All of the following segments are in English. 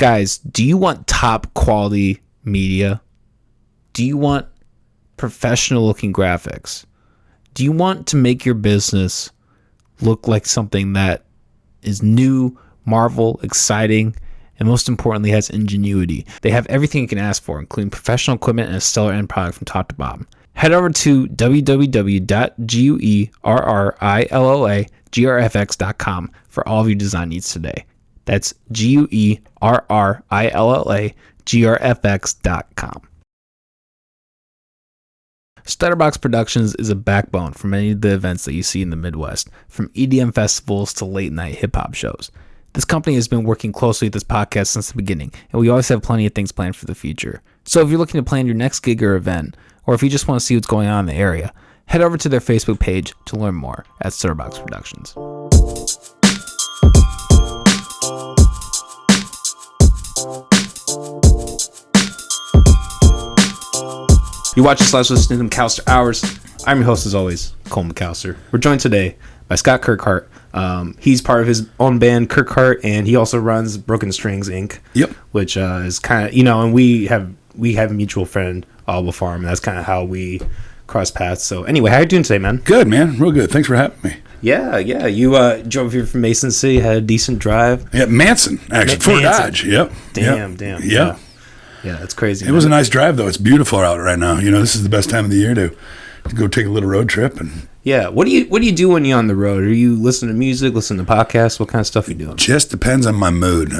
Guys, do you want top quality media? Do you want professional looking graphics? Do you want to make your business look like something that is new, Marvel, exciting, and most importantly has ingenuity? They have everything you can ask for, including professional equipment and a stellar end product from top to bottom. Head over to www.guerrillagraphics.com for all of your design needs today. That's guerrillagraphics.com. Stutterbox Productions is a backbone for many of the events that you see in the Midwest, from EDM festivals to late-night hip-hop shows. This company has been working closely with this podcast since the beginning, and we always have plenty of things planned for the future. So if you're looking to plan your next gig or event, or if you just want to see what's going on in the area, head over to their Facebook page to learn more at Stutterbox Productions. You watch us listening to McAllister Hours. I'm your host, as always, Cole McAllister. We're joined today by Scott Kirkhart. He's part of his own band, Kirkhart, and he also runs Broken Strings Inc. Yep. Which is kind of, and we have a mutual friend, Audible Farm, and that's kind of how we cross paths. So anyway, how you doing today, man? Good, man. Real good. Thanks for having me. Yeah. You drove here from Mason City, had a decent drive. Yeah, Manson, actually. Fort Dodge. Yep. Damn. Yep. Yeah, that's crazy. It was a nice drive, though. It's beautiful out right now. This is the best time of the year to go take a little road trip. And yeah, what do you do when you're on the road? Are you listening to music, listening to podcasts? What kind of stuff are you doing? Just depends on my mood.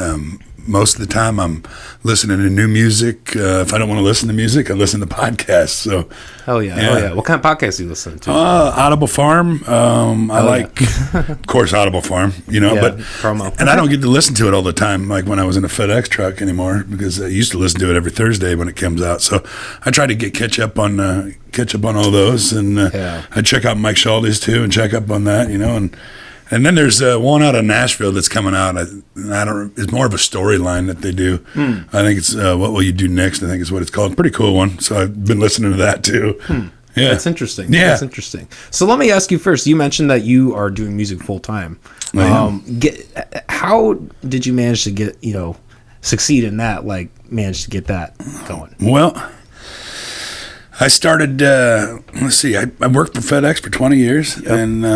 Most of the time, I'm listening to new music. If I don't want to listen to music, I listen to podcasts. So, hell yeah. What kind of podcasts are you listening to? Audible Farm. I like, of course, Audible Farm. But promo. And I don't get to listen to it all the time, like when I was in a FedEx truck anymore, because I used to listen to it every Thursday when it comes out. So I try to catch up on all those, and I check out Mike Schaldis too, and check up on that. And then there's one out of Nashville that's coming out. It's more of a storyline that they do. I think it's What Will You Do Next, I think is what it's called. Pretty cool one. So I've been listening to that too. Yeah. That's interesting. Yeah. That's interesting. So let me ask you first. You mentioned that you are doing music full time. How did you manage to get, succeed in that, manage to get that going? Well, I started, I worked for FedEx for 20 years, and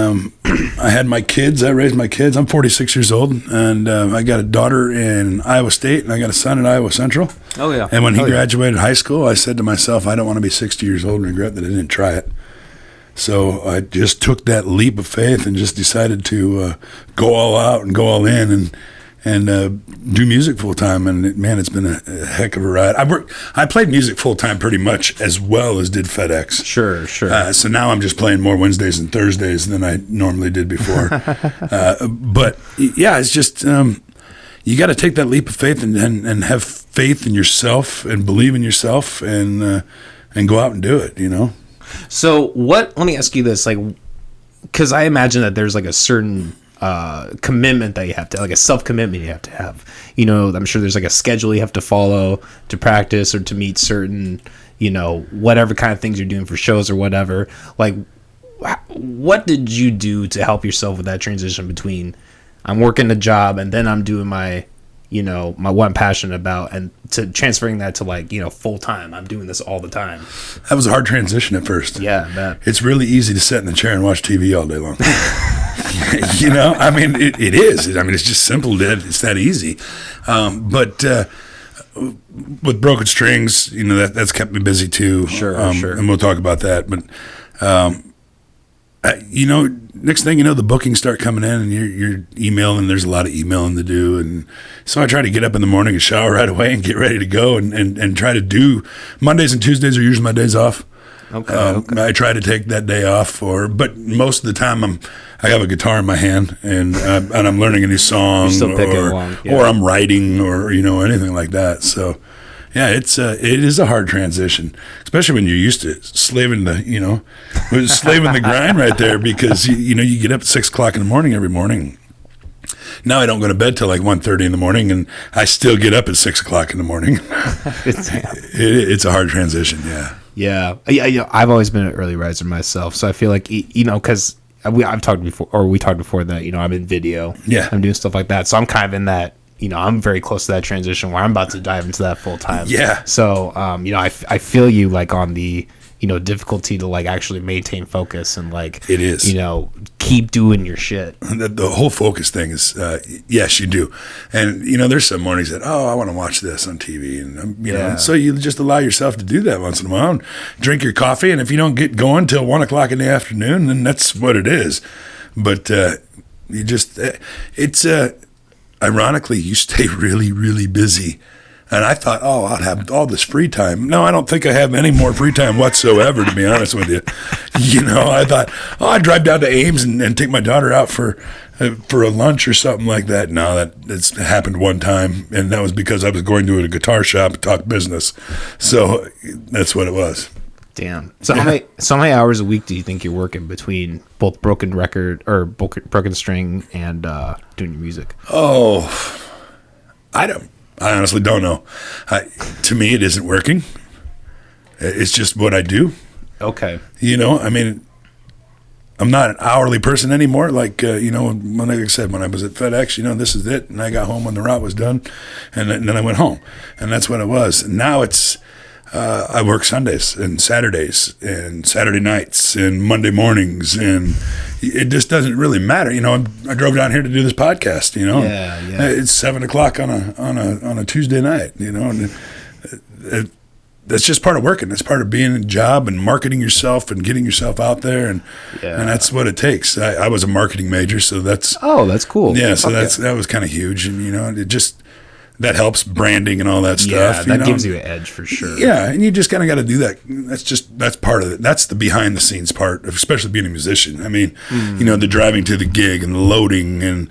I had my kids. I raised my kids. I'm 46 years old, and I got a daughter in Iowa State, and I got a son at Iowa Central. Oh, yeah. And when he graduated high school, I said to myself, I don't want to be 60 years old and regret that I didn't try it. So I just took that leap of faith and just decided to go all out and go all in and do music full time, and man, it's been a heck of a ride. I played music full time pretty much as well as did FedEx. Sure. So now I'm just playing more Wednesdays and Thursdays than I normally did before. But yeah, it's just you got to take that leap of faith and have faith in yourself and believe in yourself and go out and do it. So let me ask you this, because I imagine that there's a certain commitment that you have to, a self-commitment you have to have. I'm sure there's a schedule you have to follow to practice or to meet certain, whatever kind of things you're doing for shows or whatever. What did you do to help yourself with that transition between I'm working a job and then I'm doing my what I'm passionate about, and to transferring that to full time? I'm doing this all the time. That was a hard transition at first. Yeah, I bet. It's really easy to sit in the chair and watch TV all day long. It is. It's just simple. It's that easy. But with Broken Strings, that's kept me busy too. Sure. And we'll talk about that. But next thing you know, the bookings start coming in, and you're emailing. There's a lot of emailing to do, and so I try to get up in the morning and shower right away and get ready to go, and try to do. Mondays and Tuesdays are usually my days off. Okay. I try to take that day off, but most of the time I have a guitar in my hand, and I'm learning a new song, or I'm writing, or anything like that. So yeah, it is a hard transition, especially when you're used to slaving the grind right there, because you get up at 6 o'clock in the morning every morning. Now I don't go to bed till 1:30 in the morning, and I still get up at 6 o'clock in the morning. It's a hard transition. Yeah. I've always been an early riser myself, so I feel because we talked before that I'm in video. Yeah, I'm doing stuff like that, so I'm kind of in that I'm very close to that transition where I'm about to dive into that full time. Yeah. So, I feel you like on the, difficulty to like actually maintain focus and like, it is, keep doing your shit. The whole focus thing is, yes, you do. And, there's some mornings that, I want to watch this on TV. And, you know, so you just allow yourself to do that once in a while and drink your coffee. And if you don't get going till 1 o'clock in the afternoon, then that's what it is. But you just, it's, ironically, you stay really, really busy. And I thought, I'll have all this free time. No, I don't think I have any more free time whatsoever, to be honest with you. I thought, I'd drive down to Ames and take my daughter out for a lunch or something like that. No, that's happened one time, and that was because I was going to a guitar shop to talk business. So that's what it was. Damn. So how many hours a week do you think you're working between both broken string and doing your music? I honestly don't know. To me, it isn't working. It's just what I do. Okay. I'm not an hourly person anymore. Like, like I said, when I was at FedEx, this is it. And I got home when the route was done. And then I went home. And that's what it was. And now it's, I work Sundays and Saturdays and Saturday nights and Monday mornings. And it just doesn't really matter. I drove down here to do this podcast, Yeah. It's 7 o'clock on a Tuesday night, and that's just part of working. That's part of being in a job and marketing yourself and getting yourself out there. And that's what it takes. I was a marketing major, so that's cool. Yeah. So that was kind of huge. And, it just, that helps branding and all that stuff. Yeah, that gives you an edge for sure. Yeah, and you just kind of got to do that. That's part of it. That's the behind the scenes part, especially being a musician. I mean, the driving to the gig and the loading, and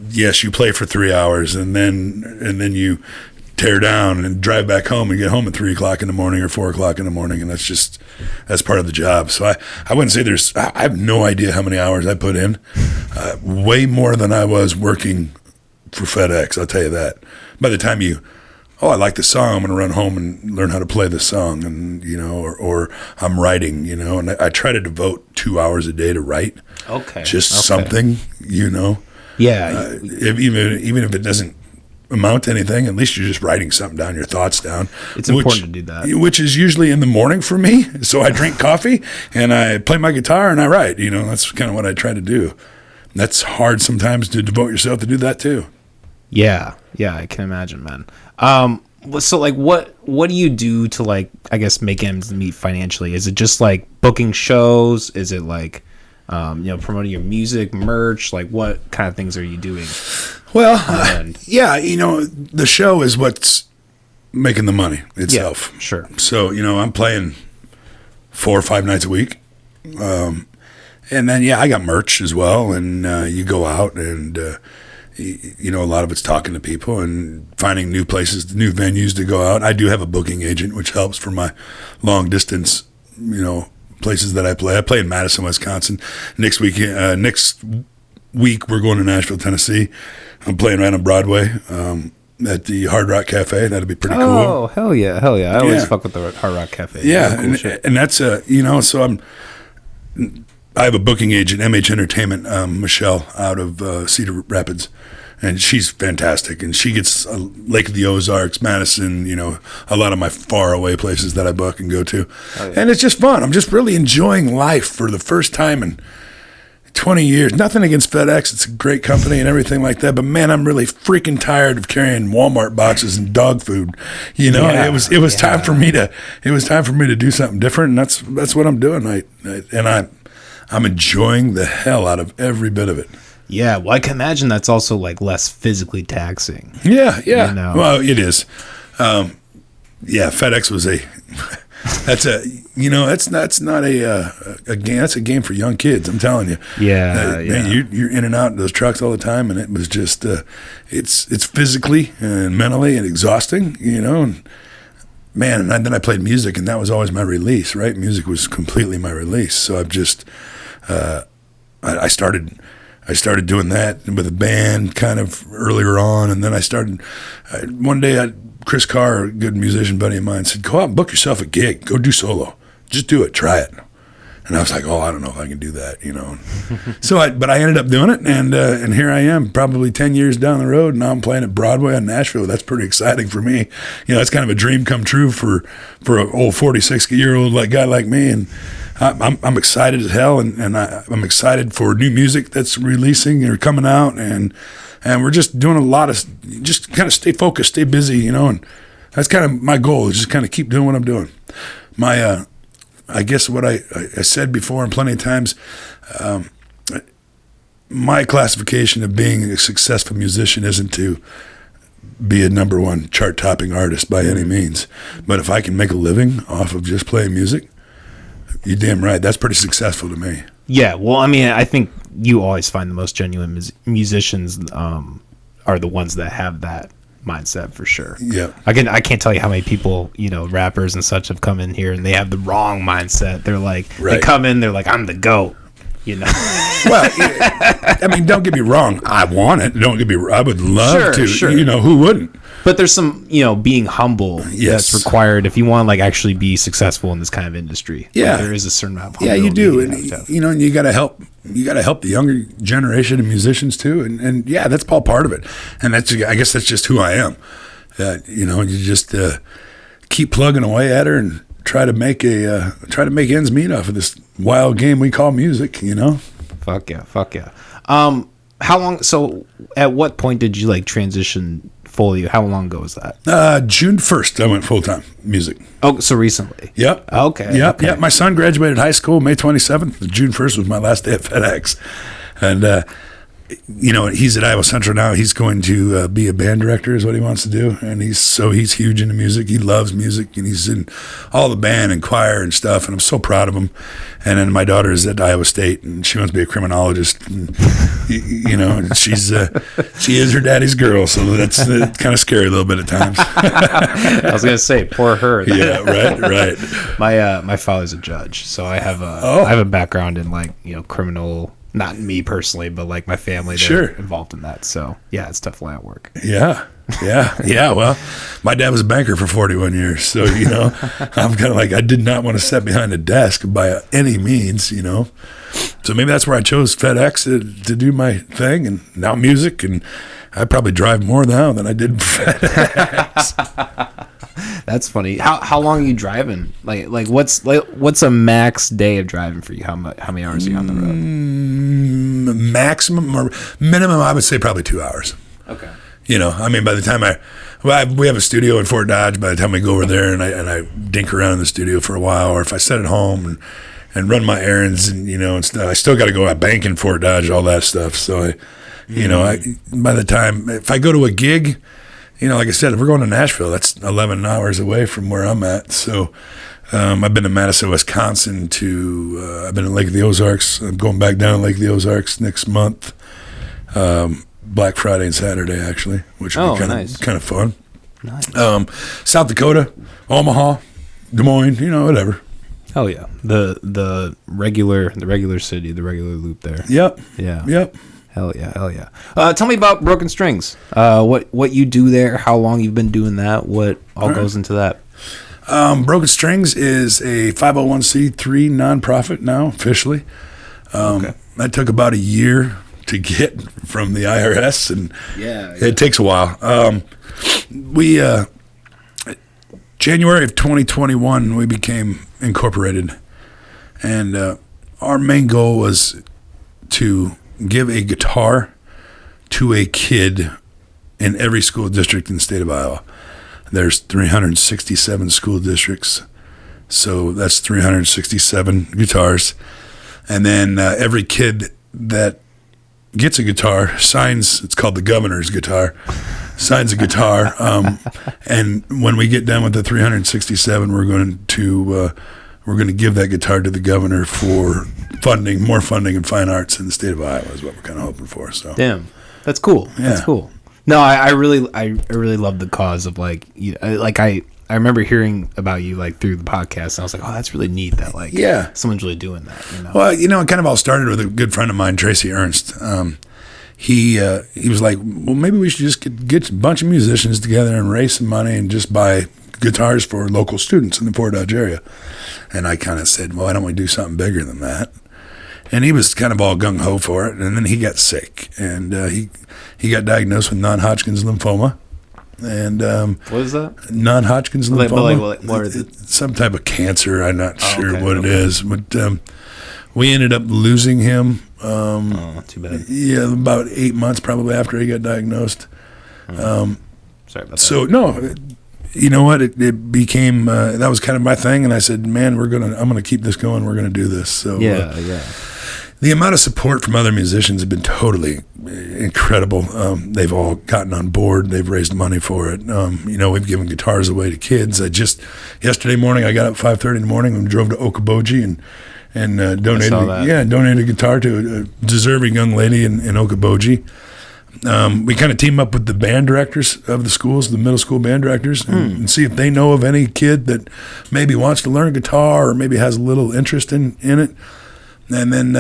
yes, you play for 3 hours, and then you tear down and drive back home and get home at 3 o'clock in the morning or 4 o'clock in the morning, and that's part of the job. So I wouldn't say I have no idea how many hours I put in. Way more than I was working for FedEx, I'll tell you that. By the time I like the song, I'm going to run home and learn how to play the song, and or I'm writing, and I try to devote 2 hours a day to write. Okay. Something, Yeah. Even if it doesn't amount to anything, at least you're just writing something down, your thoughts down. It's important to do that. Which is usually in the morning for me. So I drink coffee and I play my guitar and I write. That's kind of what I try to do. That's hard sometimes to devote yourself to do that too. Yeah, I can imagine, man. So like, what do you do to like, I guess, make ends meet financially? Is it just like booking shows? Is it like, promoting your music, merch? Like, what kind of things are you doing? Well, the show is what's making the money itself. Yeah, sure. So, I'm playing 4 or 5 nights a week. And then, I got merch as well. And you go out and, a lot of it's talking to people and finding new places, new venues to go out. I do have a booking agent, which helps for my long distance, places that I play. I play in Madison, Wisconsin. Next week we're going to Nashville, Tennessee. I'm playing right on Broadway at the Hard Rock Cafe. That'd be pretty cool. Oh, hell yeah. I always fuck with the Hard Rock Cafe. Yeah, cool and that's so I have a booking agent, MH Entertainment, Michelle, out of Cedar Rapids. And she's fantastic. And she gets Lake of the Ozarks, Madison, a lot of my far away places that I book and go to. Oh, yeah. And it's just fun. I'm just really enjoying life for the first time in 20 years. Nothing against FedEx. It's a great company and everything like that. But man, I'm really freaking tired of carrying Walmart boxes and dog food. It was time for me to do something different. And that's what I'm doing. I'm enjoying the hell out of every bit of it. Yeah, well, I can imagine that's also like less physically taxing. Yeah. Well, it is. FedEx was that's not a game. That's a game for young kids. I'm telling you. Yeah, man, you're in and out of those trucks all the time, and it was just it's physically and mentally and exhausting. And man, and then I played music, and that was always my release. Right, music was completely my release. So I've just I started doing that with a band kind of earlier on, and then I started. One day, Chris Carr, a good musician buddy of mine, said, "Go out and book yourself a gig. Go do solo. Just do it. Try it." And I was like, oh, I don't know if I can do that, but I ended up doing it, and here I am, probably 10 years down the road. Now I'm playing at Broadway in Nashville. That's pretty exciting for me. It's kind of a dream come true for an old 46-year-old guy like me, and I'm excited as hell, and I'm excited for new music that's releasing or coming out, and we're just doing a lot of, just kind of stay focused, stay busy, and that's kind of my goal, is just kind of keep doing what I'm doing. I guess what I said before and plenty of times, my classification of being a successful musician isn't to be a number one chart-topping artist by any means. But if I can make a living off of just playing music, you're damn right. That's pretty successful to me. Yeah, well, I mean, I think you always find the most genuine musicians are the ones that have that mindset, for sure. Yeah, I can't tell you how many people, rappers and such, have come in here and they have the wrong mindset. They're like, They come in, they're like, I'm the GOAT. Well, I mean, don't get me wrong. I want it. I would love to. Sure. Who wouldn't? But there's some, being humble that's required if you want to actually be successful in this kind of industry. Yeah, there is a certain amount of humility. Yeah, you do, and you got to help. You got to help the younger generation of musicians too, and yeah, that's all part of it. And I guess that's just who I am. You just keep plugging away at her and try to make ends meet off of this wild game we call music. Fuck yeah. How long? So, at what point did you transition fully? How long ago was that? June 1st, I went full time music. Oh, so recently? Yep. Okay. Yep. Okay. Yep. My son graduated high school May 27th. June 1st was my last day at FedEx, and he's at Iowa Central now. He's going to be a band director, is what he wants to do, and he's huge into music. He loves music, and he's in all the band and choir and stuff. And I'm so proud of him. And then my daughter is at Iowa State, and she wants to be a criminologist. And, she is her daddy's girl, so that's kind of scary a little bit at times. I was gonna say, poor her. Yeah, right. My father's a judge, so I have a background in criminal. Not me personally, but my family, they're involved in that. So yeah, it's definitely at work. Yeah. Well, my dad was a banker for 41 years. So, I'm kind of I did not want to sit behind a desk by any means, So maybe that's where I chose FedEx to do my thing, and now music. And I probably drive more now than I did FedEx. That's funny. How long are you driving? What's a max day of driving for you? How many hours are you on the road? Maximum or minimum, I would say probably 2 hours. Okay. By the time we have a studio in Fort Dodge. By the time we go over there and I dink around in the studio for a while, or if I sit at home and run my errands and and stuff, I still got to go out bank in Fort Dodge, all that stuff. So by the time, if I go to a gig, like I said, if we're going to Nashville, that's 11 hours away from where I'm at. So I've been to Madison, Wisconsin. I've been in Lake of the Ozarks. I'm going back down to Lake of the Ozarks next month. Black Friday and Saturday, actually, which will be kind of fun. Nice. South Dakota, Omaha, Des Moines, whatever. Oh yeah, the regular city, the regular loop there. Yep. Yeah. Yep. Hell yeah. Tell me about Broken Strings. What you do there? How long you've been doing that? What all goes into that? Broken Strings is a 501c3 nonprofit now, officially. That took about a year to get from the IRS, and it takes a while. We January of 2021, we became incorporated, and our main goal was to give a guitar to a kid in every school district in the state of Iowa. There's 367 school districts, so that's 367 guitars. And then every kid that gets a guitar signs, it's called the governor's guitar, signs a guitar. And when we get done with the 367, we're going to give that guitar to the governor for more funding in fine arts in the state of Iowa is what we're kind of hoping for. So damn, that's cool. Yeah. That's cool. No, I really love the cause of I remember hearing about you through the podcast, and I was like, oh, that's really neat that someone's really doing that. Well, it kind of all started with a good friend of mine, Tracy Ernst. He was like, well, maybe we should just get a bunch of musicians together and raise some money and just buy guitars for local students in the Fort Dodge area. And I kind of said, well, why don't we do something bigger than that? And he was kind of all gung-ho for it. And then he got sick. And he got diagnosed with non-Hodgkin's lymphoma. And what is that? Non-Hodgkin's lymphoma. What is it? Some type of cancer. I'm not sure what it is. But we ended up losing him. Too bad. Yeah, about 8 months probably after he got diagnosed. Sorry about that. So, no, you know what? It became, that was kind of my thing. And I said, man, I'm going to keep this going. We're going to do this. So, yeah. The amount of support from other musicians has been totally incredible. They've all gotten on board. They've raised money for it. We've given guitars away to kids. Yesterday morning, I got up 5:30 in the morning and drove to Okoboji and donated a guitar to a deserving young lady in Okoboji. We kind of team up with the band directors of the schools, the middle school band directors, and see if they know of any kid that maybe wants to learn guitar or maybe has a little interest in it. And then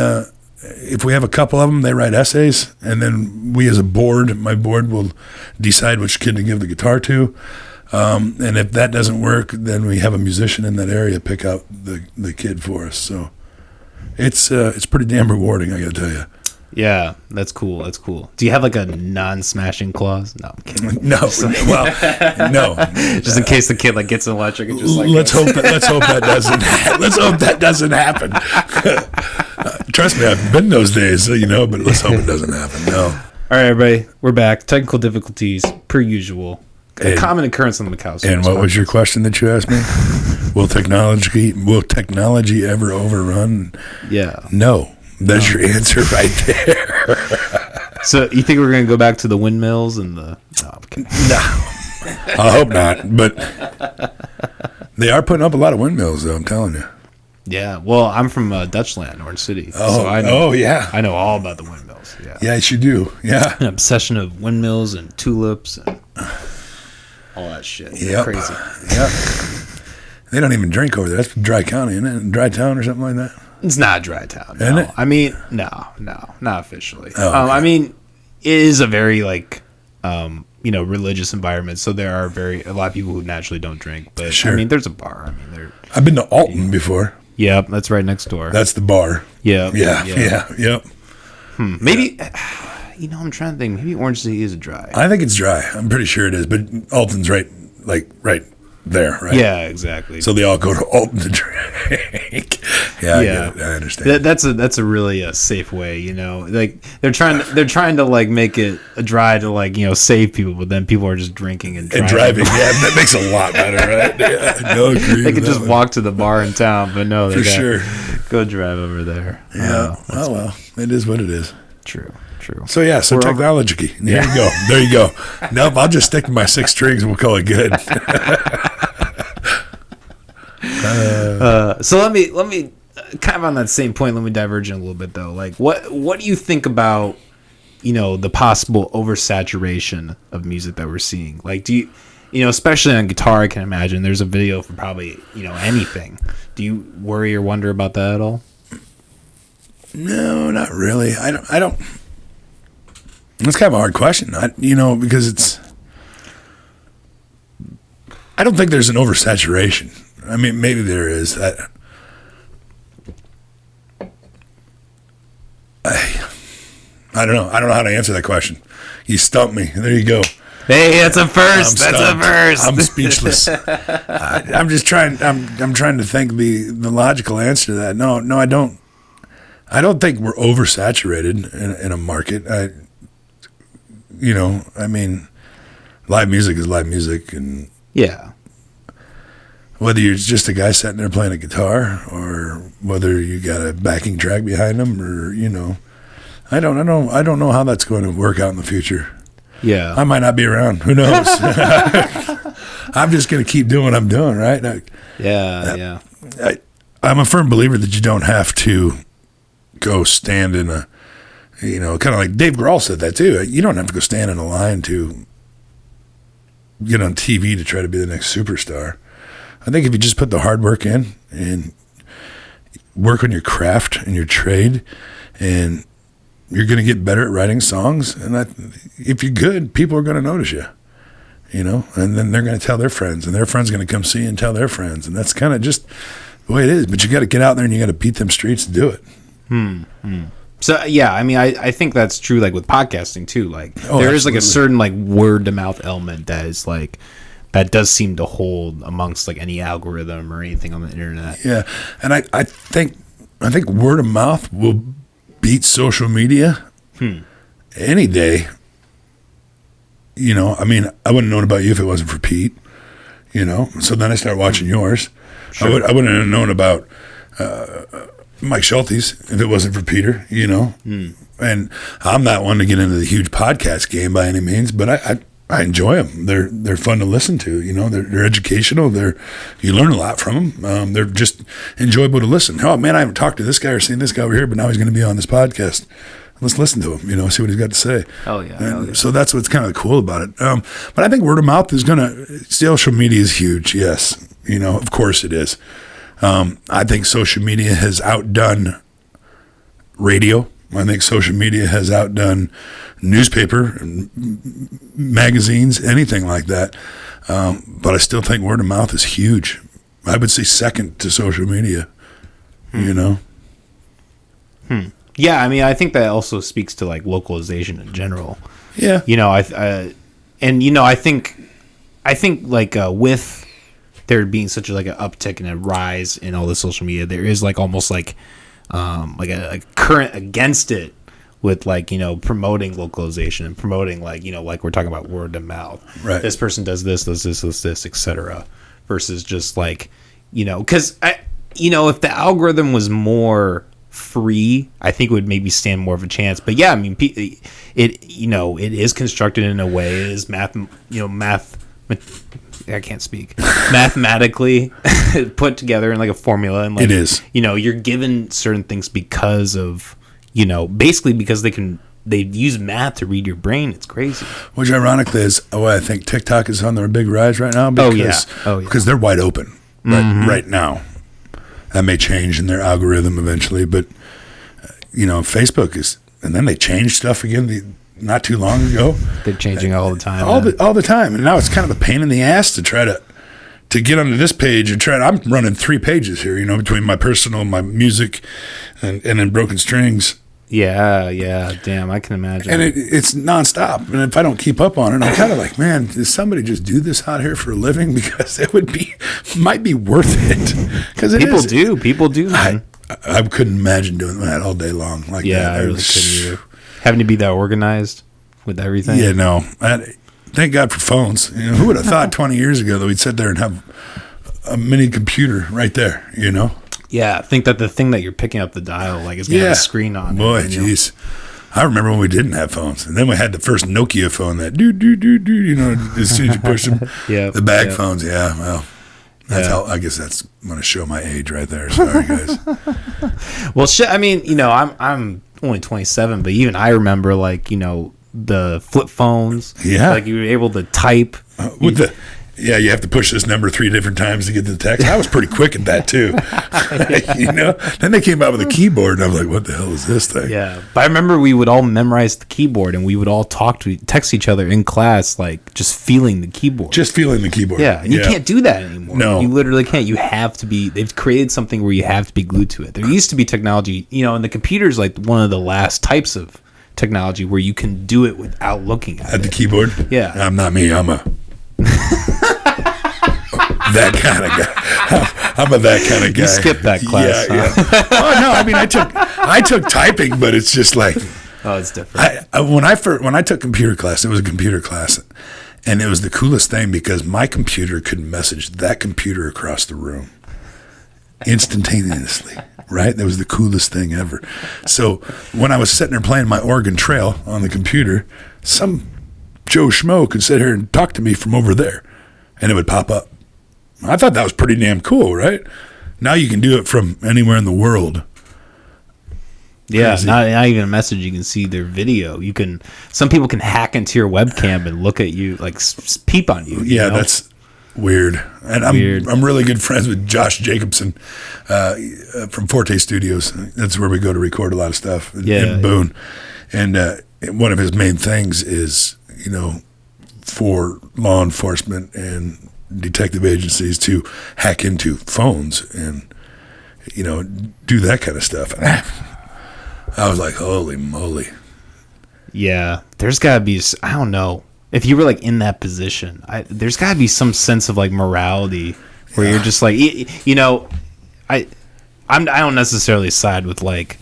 if we have a couple of them, they write essays, and then we as a board, my board will decide which kid to give the guitar to. And if that doesn't work, then we have a musician in that area pick out the kid for us. So it's pretty damn rewarding, I got to tell you. Yeah, that's cool. Do you have like a non-smashing clause? No, I'm kidding. No. No. Just in case the kid like gets electric and just like. Let's hope that doesn't happen. Trust me, I've been those days, but let's hope it doesn't happen. No. All right, everybody, we're back. Technical difficulties per usual. A common occurrence on the Macau. And what was your question that you asked me? Will technology ever overrun? Yeah. No. That's your answer right there. So you think we're going to go back to the windmills and the... No. I hope not. But they are putting up a lot of windmills, though, I'm telling you. Yeah. Well, I'm from Dutchland, Orange City. Oh, so I know, yeah. I know all about the windmills. Yeah. Yes, you do. Yeah. An obsession of windmills and tulips and all that shit. Yep. Crazy. Yep. They don't even drink over there. That's Dry County, isn't it? Dry Town or something like that? It's not Dry Town. No. Isn't it? I mean, no, not officially. Oh, okay. I mean, it is a very religious environment. So there are a lot of people who naturally don't drink. But sure. I mean, there's a bar. I've been to Alton before. Yep, that's right next door. That's the bar. Yep. Yeah. Yep. Maybe. I'm trying to think. Maybe Orange City is dry. I think it's dry. I'm pretty sure it is. But Alton's right there, right? Yeah, exactly. So they all go to Alton to drink. Yeah. I get it. I understand. That's a really safe way, Like they're trying to like make it dry to like save people, but then people are just drinking and driving. Yeah, that makes a lot better, right? Yeah, no, agree. They could just walk to the bar in town, but no, they sure go drive over there. Yeah. Well, it is what it is. True. So technology. There you go. Nope, I'll just stick to my 6 strings and we'll call it good. So let me kind of on that same point. Let me diverge in a little bit though. Like, what do you think about the possible oversaturation of music that we're seeing? Like, do you especially on guitar? I can imagine there's a video for probably anything. Do you worry or wonder about that at all? No, not really. I don't. That's kind of a hard question, because I don't think there's an oversaturation. I mean, maybe there is. I don't know. I don't know how to answer that question. You stumped me. There you go. Hey, that's a first. I'm speechless. I'm just trying. I'm trying to think the logical answer to that. No, I don't. I don't think we're oversaturated in a market. I mean, live music is live music, and yeah. Whether you're just a guy sitting there playing a guitar, or whether you got a backing track behind them, or I don't know how that's going to work out in the future. Yeah, I might not be around. Who knows? I'm just going to keep doing what I'm doing, right? Yeah. I'm a firm believer that you don't have to go stand in a, kind of like Dave Grohl said that too. You don't have to go stand in a line to get on TV to try to be the next superstar. I think if you just put the hard work in and work on your craft and your trade, and you're going to get better at writing songs, and if you're good, people are going to notice you. you know, and then they're going to tell their friends, and their friends going to come see and tell their friends, and that's kind of just the way it is. But you got to get out there and you got to beat them streets to do it. So yeah, I mean, I think that's true. Like with podcasting too, like there is like a certain like word of mouth element that is like that does seem to hold amongst like any algorithm or anything on the internet. Yeah, and I think word of mouth will beat social media any day. You know, I mean, I wouldn't have known about you if it wasn't for Pete, you know? So then I started watching yours. Sure. I wouldn't have known about Mike Schulte's if it wasn't for Peter, you know? And I'm not one to get into the huge podcast game by any means, but I enjoy them. They're fun to listen to, you know? They're educational. You learn a lot from them. They're just enjoyable to listen. Oh, man, I haven't talked to this guy or seen this guy over here, but now he's going to be on this podcast. Let's listen to him, you know, see what he's got to say. Oh, yeah. So that's what's kind of cool about it. But I think word of mouth is social media is huge, yes. You know, of course it is. I think social media has outdone radio. I think social media has outdone newspaper, and magazines, anything like that. But I still think word of mouth is huge. I would say second to social media, you know. Yeah, I mean, I think that also speaks to like localization in general. Yeah, you know, I think like with there being such like an uptick and a rise in all the social media, there is like almost like a current against it with like, you know, promoting localization and promoting like, you know, like we're talking about word of mouth. Right. This person does this, etc. Versus just like, you know, because if the algorithm was more free, I think it would maybe stand more of a chance. But yeah, I mean, it is constructed in a way, it is I can't speak. Mathematically put together in like a formula, and like it is. You know, you're given certain things because of, you know, basically because they use math to read your brain. It's crazy. Which ironically is I think TikTok is on their big rise right now because they're wide open right now. That may change in their algorithm eventually, but you know, Facebook is, and then they changed stuff again not too long ago. They're changing all the time. All the time, and now it's kind of a pain in the ass to try to get onto this page and try. I'm running 3 pages here, you know, between my personal, my music, and then Broken Strings. Yeah, damn, I can imagine. And it's nonstop, and if I don't keep up on it, I'm kind of like, man, does somebody just do this out here for a living? Because it might be worth it. Because people do, man. I couldn't imagine doing that all day long like that. Yeah, I really couldn't either. Having to be that organized with everything. Yeah, no. Thank God for phones. You know, who would have thought 20 years ago that we'd sit there and have a mini computer right there, you know? Yeah, I think that the thing that you're picking up the dial, like, is going to have a screen on it. Boy, jeez. I remember when we didn't have phones. And then we had the first Nokia phone that do, you know, as soon as you push them. The bag phones, well, that's how, I guess that's going to show my age right there. Sorry, guys. Well, shit, I mean, you know, I'm only 27, but even I remember, like, you know, the flip phones. Yeah. Like, you were able to type. You have to push this number 3 different times to get the text. I was pretty quick at that, too. You know? Then they came out with a keyboard, and I was like, what the hell is this thing? Yeah. But I remember we would all memorize the keyboard, and we would all text each other in class, like, just feeling the keyboard. Just feeling the keyboard. Yeah. And you can't do that anymore. No. You literally can't. You have to be, they've created something where you have to be glued to it. There used to be technology, you know, and the computer's like one of the last types of technology where you can do it without looking at it. At the keyboard? Yeah. I'm not me. I'm a... that kind of guy. I'm a that kind of guy. You skipped that class. Yeah. Oh no, I mean I took typing, but it's just like it's different. When I took computer class, it was a computer class, and it was the coolest thing because my computer could message that computer across the room instantaneously. Right? That was the coolest thing ever. So when I was sitting there playing my Oregon Trail on the computer, some Joe Schmo could sit here and talk to me from over there, and it would pop up. I thought that was pretty damn cool, right? Now you can do it from anywhere in the world. Yeah, not even a message. You can see their video. Some people can hack into your webcam and look at you, like peep on you. Yeah, you know? that's weird. And I'm really good friends with Josh Jacobson from Forte Studios. That's where we go to record a lot of stuff in Boone. And one of his main things is, you know, for law enforcement and detective agencies to hack into phones and, do that kind of stuff. I was like, holy moly. Yeah, there's got to be, I don't know, if you were like in that position, there's got to be some sense of like morality where you're just like, I don't necessarily side with like,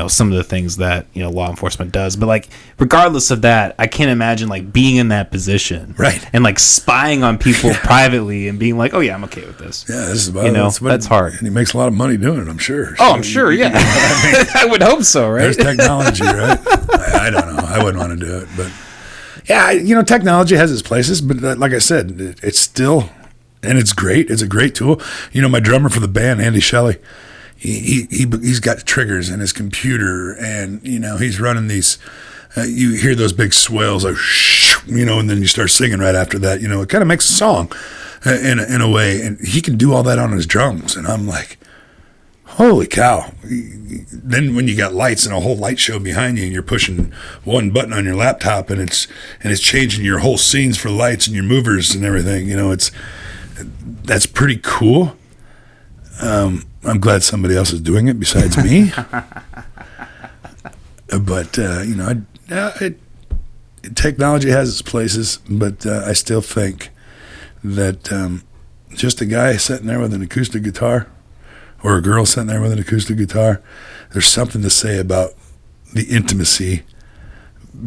some of the things that, law enforcement does, but like, regardless of that, I can't imagine like being in that position. Right. And like spying on people privately and being like, oh yeah, I'm okay with this. Yeah, this is about that's hard. And he makes a lot of money doing it, I'm sure. Oh, I'm sure, yeah. I would hope so, right? There's technology, right? I don't know. I wouldn't want to do it, but yeah, technology has its places, but like I said, it's still, and it's great. It's a great tool. My drummer for the band, Andy Shelley, he's got triggers in his computer, and he's running these. You hear those big swells, like and then you start singing right after that. It kind of makes a song in a way, and he can do all that on his drums, and I'm like, holy cow. Then when you got lights and a whole light show behind you and you're pushing one button on your laptop and it's changing your whole scenes for lights and your movers and everything, that's pretty cool. I'm glad somebody else is doing it besides me. But, technology has its places, but I still think that just a guy sitting there with an acoustic guitar or a girl sitting there with an acoustic guitar, there's something to say about the intimacy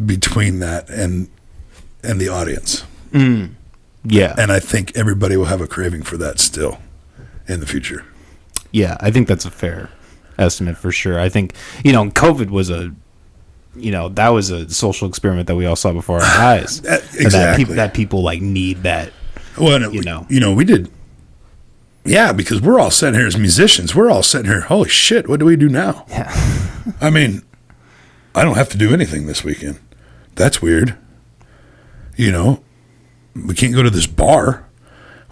between that and the audience. Yeah. And I think everybody will have a craving for that still in the future. Yeah, I think that's a fair estimate for sure. I think, COVID was that was a social experiment that we all saw before our eyes. Exactly. That people like need that. Well, we did. Yeah, because we're all sitting here as musicians. We're all sitting here, holy shit, what do we do now? Yeah. I mean, I don't have to do anything this weekend. That's weird. We can't go to this bar.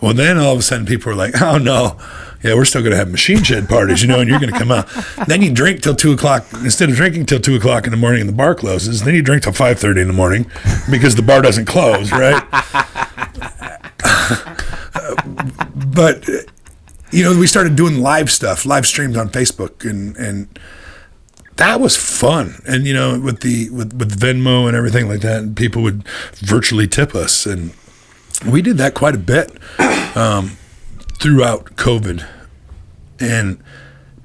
Well, then all of a sudden people are like, oh, no. Yeah, we're still going to have machine shed parties, and you're going to come out. Then you drink till 2 o'clock. Instead of drinking till 2 o'clock in the morning and the bar closes, then you drink till 5:30 in the morning because the bar doesn't close, right? But, we started doing live streams on Facebook, and that was fun. And, with Venmo and everything like that, and people would virtually tip us, and we did that quite a bit throughout COVID, and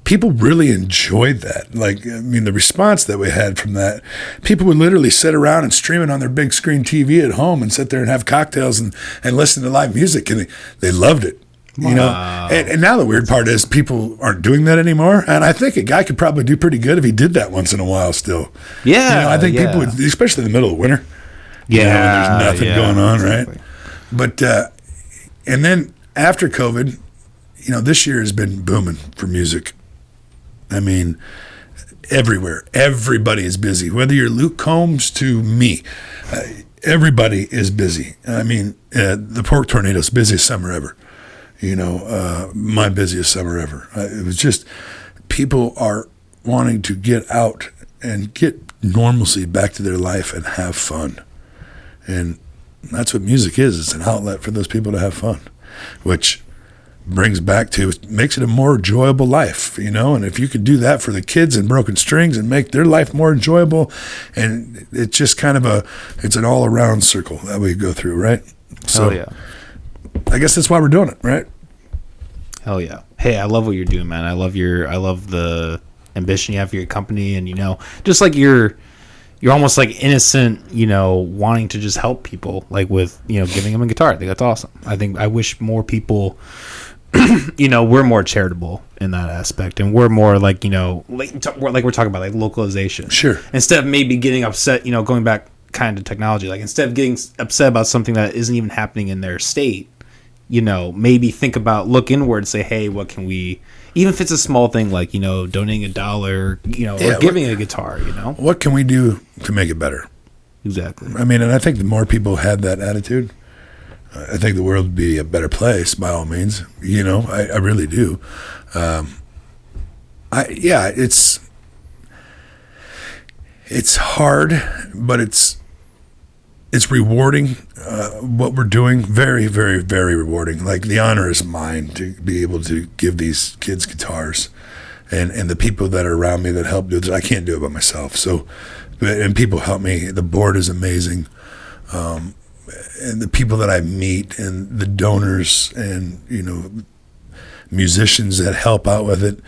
people really enjoyed that. The response that we had from that, people would literally sit around and stream it on their big screen TV at home and sit there and have cocktails and listen to live music, and they loved it. Wow. And now the weird part is people aren't doing that anymore, and I think a guy could probably do pretty good if he did that once in a while still. Yeah. I think people would, especially in the middle of winter. When there's nothing going on, exactly. Right? But and then after COVID, this year has been booming for music. I mean, everywhere, everybody is busy. Whether you're Luke Combs to me, everybody is busy. I mean, the Pork Tornado's busiest summer ever. My busiest summer ever. It was just people are wanting to get out and get normalcy back to their life and have fun, and that's what music is. It's an outlet for those people to have fun, which brings back to, makes it a more enjoyable life, and if you could do that for the kids in Broken Strings and make their life more enjoyable, and it's just kind of it's an all around circle that we go through, right? So yeah. I guess that's why we're doing it, right? Hell yeah. Hey, I love what you're doing, man. I love the ambition you have for your company, and just like you're almost like innocent, wanting to just help people, like with, giving them a guitar. I think that's awesome. I wish more people, we're more charitable in that aspect, and we're more like, like we're talking about, like localization. Sure. Instead of maybe getting upset, going back kind of technology, like instead of getting upset about something that isn't even happening in their state, maybe look inward and say, hey, what can we, even if it's a small thing, like, donating $1, or giving a guitar, What can we do to make it better? Exactly. I mean, and I think the more people had that attitude, I think the world would be a better place by all means. I really do. It's hard, but it's rewarding. What we're doing, very, very, very rewarding. Like, the honor is mine to be able to give these kids guitars, and the people that are around me that help do this. I can't do it by myself. So, and people help me. The board is amazing, and the people that I meet, and the donors, and musicians that help out with it,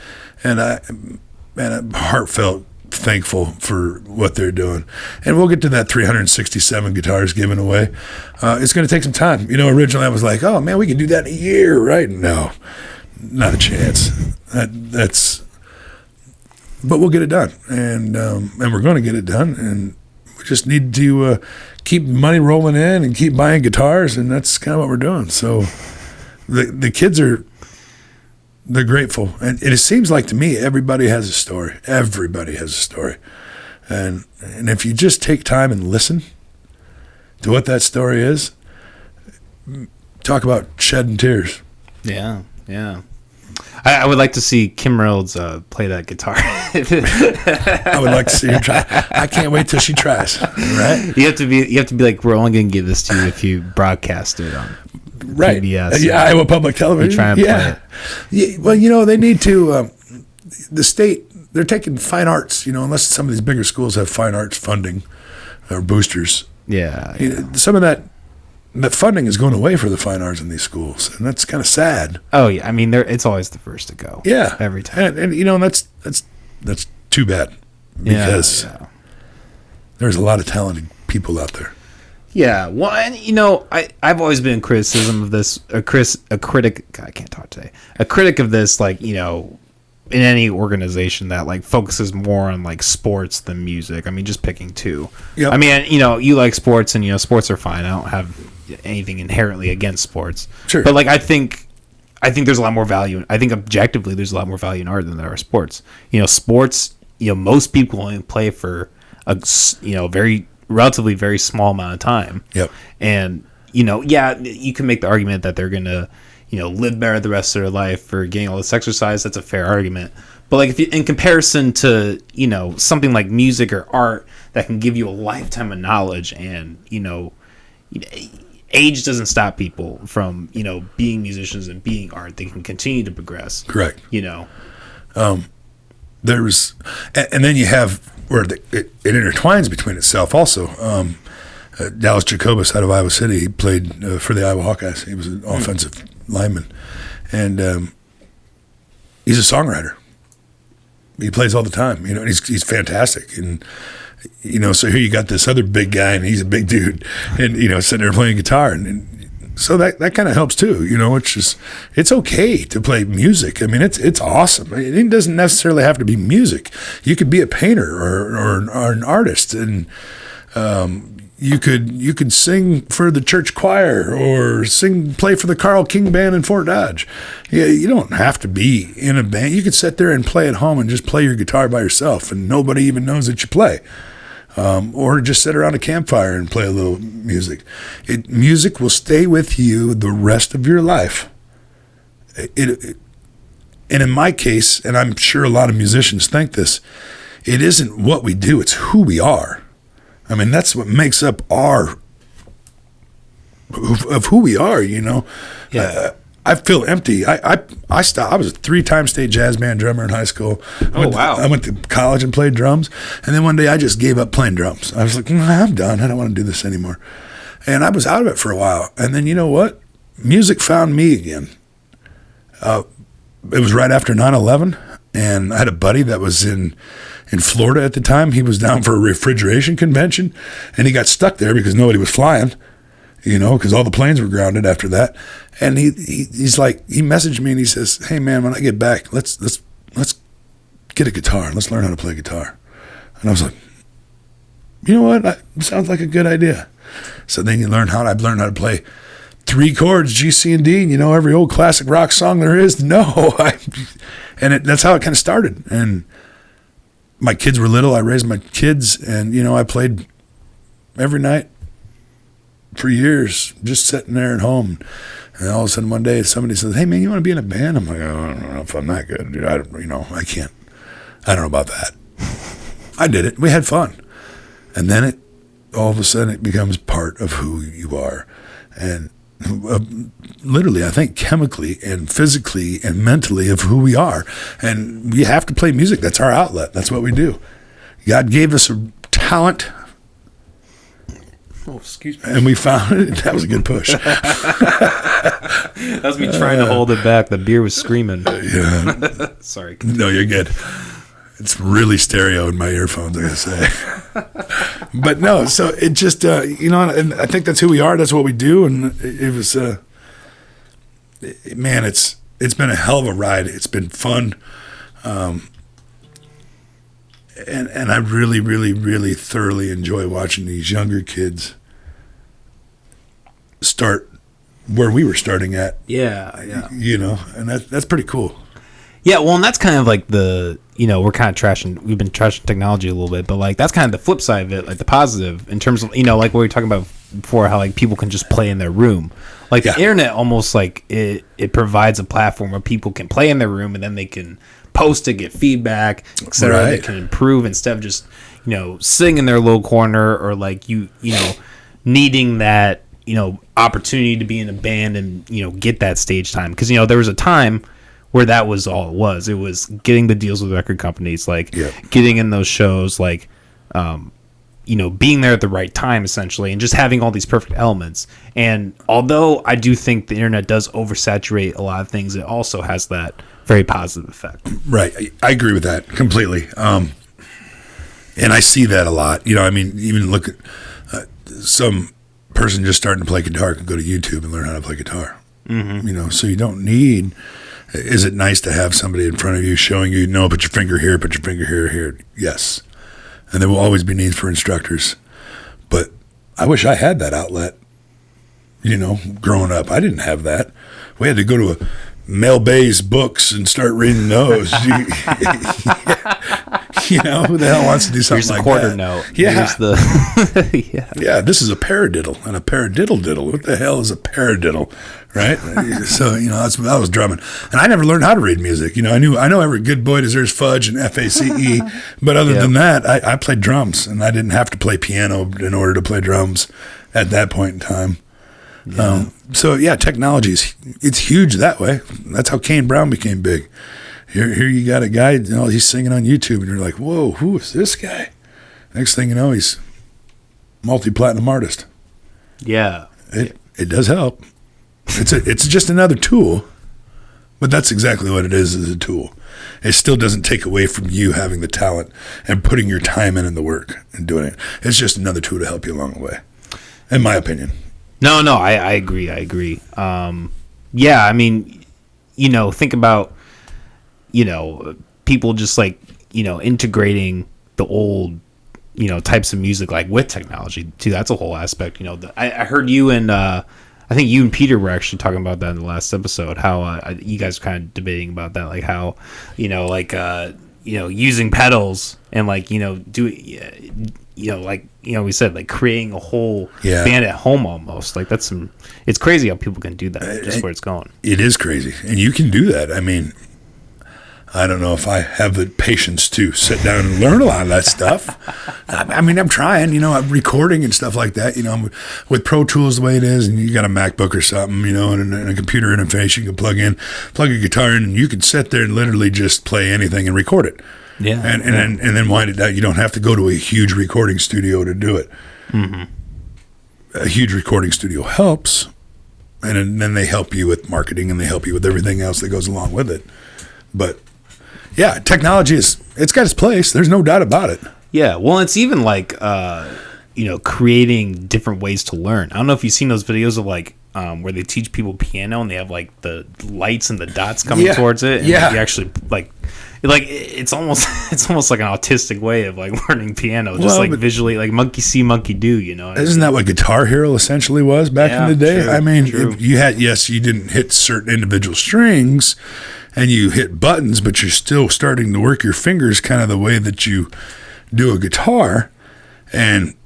and I'm heartfelt thankful for what they're doing. And we'll get to that 367 guitars given away. It's going to take some time. Originally I was like, oh man, we can do that in a year, right? No, not a chance. But we'll get it done, and we're going to get it done, and we just need to keep money rolling in and keep buying guitars, and that's kind of what we're doing. So the kids they're grateful, and it seems like to me everybody has a story. Everybody has a story, and if you just take time and listen to what that story is, talk about shedding tears. Yeah. I would like to see Kim Reynolds play that guitar. I would like to see her try. I can't wait till she tries. Right? You have to be like, we're only going to give this to you if you broadcast it on PBS. Yeah, Iowa Public Television. Try and play it. Yeah, well, they need to. The state, they're taking fine arts. Unless some of these bigger schools have fine arts funding or boosters. Yeah. Some of that funding is going away for the fine arts in these schools, and that's kind of sad. Oh yeah, I mean, it's always the first to go. Yeah, every time, and that's too bad, because there's a lot of talented people out there. Yeah, well, and I've always been in criticism of this. A critic. God, I can't talk today. A critic of this, like, in any organization that like focuses more on like sports than music. I mean, just picking two. Yep. I mean, you like sports, and sports are fine. I don't have anything inherently against sports. Sure. But like, I think there's a lot more value. I think objectively there's a lot more value in art than there are sports. Sports, most people only play for a relatively very small amount of time. Yep. And you can make the argument that they're gonna live better the rest of their life for getting all this exercise. That's a fair argument. But like, if you, in comparison to something like music or art that can give you a lifetime of knowledge, and age doesn't stop people from being musicians and being art. They can continue to progress. Correct. There's and then you have where it intertwines between itself also. Dallas Jacobus out of Iowa City, he played for the Iowa Hawkeyes. He was an offensive lineman, and he's a songwriter. He plays all the time, and he's fantastic. And so here you got this other big guy, and he's a big dude, and sitting there playing guitar, and so that kind of helps too. It's okay to play music. I mean, it's awesome. It doesn't necessarily have to be music. You could be a painter or an artist, and you could sing for the church choir or play for the Carl King Band in Fort Dodge. Yeah, you don't have to be in a band. You could sit there and play at home and just play your guitar by yourself, and nobody even knows that you play. Or just sit around a campfire and play a little music. Music will stay with you the rest of your life. And in my case, and I'm sure a lot of musicians think this, it isn't what we do, it's who we are. I mean, that's what makes up of who we are, Yeah. I feel empty. I stopped. I was a 3-time state jazz band drummer in high school. I went to college and played drums, and then one day I just gave up playing drums. I was like, I'm done. I don't want to do this anymore. And I was out of it for a while. And then you know what? Music found me again. It was right after 9/11, and I had a buddy that was in Florida at the time. He was down for a refrigeration convention, and he got stuck there because nobody was flying. Because all the planes were grounded after that. And he's like, he messaged me and he says, "Hey man, when I get back, let's get a guitar. Let's learn how to play guitar." And I was like, you know what? That sounds like a good idea. So then I've learned how to play 3 chords, G, C, and D. Every old classic rock song there is to know. That's how it kind of started. And my kids were little. I raised my kids, and I played every night for years, just sitting there at home. And all of a sudden one day somebody says, "Hey man, you want to be in a band?" I'm like, "I don't know if I'm that good, dude. I can't. I don't know about that." I did it. We had fun. And then all of a sudden it becomes part of who you are. And literally, I think chemically and physically and mentally of who we are. And we have to play music. That's our outlet. That's what we do. God gave us a talent. Oh, excuse me. And we found it. That was a good push. That was me trying to hold it back. The beer was screaming. Yeah. Sorry. No, you're good. It's really stereo in my earphones, I gotta say. But no, so it just, and I think that's who we are. That's what we do. And it was, man, it's been a hell of a ride. It's been fun. And I really, really, really thoroughly enjoy watching these younger kids start where we were starting at. Yeah. And that's pretty cool. Yeah, well, and that's kind of like we're kind of we've been trashing technology a little bit, but like that's kind of the flip side of it, like the positive in terms of, like what we were talking about before, how like people can just play in their room. Like the internet almost like it provides a platform where people can play in their room and then they can post it, get feedback, etc. Right. They can improve instead of just, sitting in their little corner or like needing that, opportunity to be in a band and, get that stage time. Because, there was a time where that was all it was. It was getting the deals with record companies, like getting in those shows, like, being there at the right time, essentially, and just having all these perfect elements. And although I do think the internet does oversaturate a lot of things, it also has that very positive effect. Right. I agree with that completely. And I see that a lot. Even look at some person just starting to play guitar can go to YouTube and learn how to play guitar. Mm-hmm. So you don't need... Is it nice to have somebody in front of you showing you, no, put your finger here, put your finger here? Yes. And there will always be needs for instructors. But I wish I had that outlet, growing up. I didn't have that. We had to go to a Mel Bay's books and start reading those. Who the hell wants to do something like that? Here's a quarter note. Yeah. Here's the yeah, this is a paradiddle and a paradiddle. What the hell is a paradiddle, right? So, that was drumming. And I never learned how to read music. I know every good boy deserves fudge and FACE, but other than that, I played drums, and I didn't have to play piano in order to play drums at that point in time. Yeah. Technology it's huge that way. That's how Kane Brown became big. Here you got a guy, he's singing on YouTube, and you're like, whoa, who is this guy? Next thing you know, he's multi-platinum artist. Yeah. It does help. It's just another tool, but that's exactly what it is a tool. It still doesn't take away from you having the talent and putting your time in the work and doing it. It's just another tool to help you along the way, in my opinion. No, I agree. Think about, people just like, integrating the old, types of music, like with technology too. That's a whole aspect. I heard you and, I think you and Peter were actually talking about that in the last episode, how you guys were kind of debating about that, like how, using pedals and like, we said, like creating a whole band at home almost. Like it's crazy how people can do that, just where it's going. It is crazy. And you can do that. I mean, I don't know if I have the patience to sit down and learn a lot of that stuff. I'm trying, I'm recording and stuff like that, with Pro Tools the way it is, and you got a MacBook or something, and a computer interface you can plug a guitar in, and you can sit there and literally just play anything and record it. Yeah. And then wind it down. You don't have to go to a huge recording studio to do it. Mm-hmm. A huge recording studio helps, and then they help you with marketing, and they help you with everything else that goes along with it. But yeah, technology it's got its place. There's no doubt about it. Yeah, well, it's even like creating different ways to learn. I don't know if you've seen those videos of like where they teach people piano and they have like the lights and the dots coming towards it. And you actually like it's almost like an autistic way of like learning piano, just like visually, like monkey see, monkey do. Isn't that what Guitar Hero essentially was back in the day? True, I mean, you didn't hit certain individual strings, and you hit buttons, but you're still starting to work your fingers kind of the way that you do a guitar, and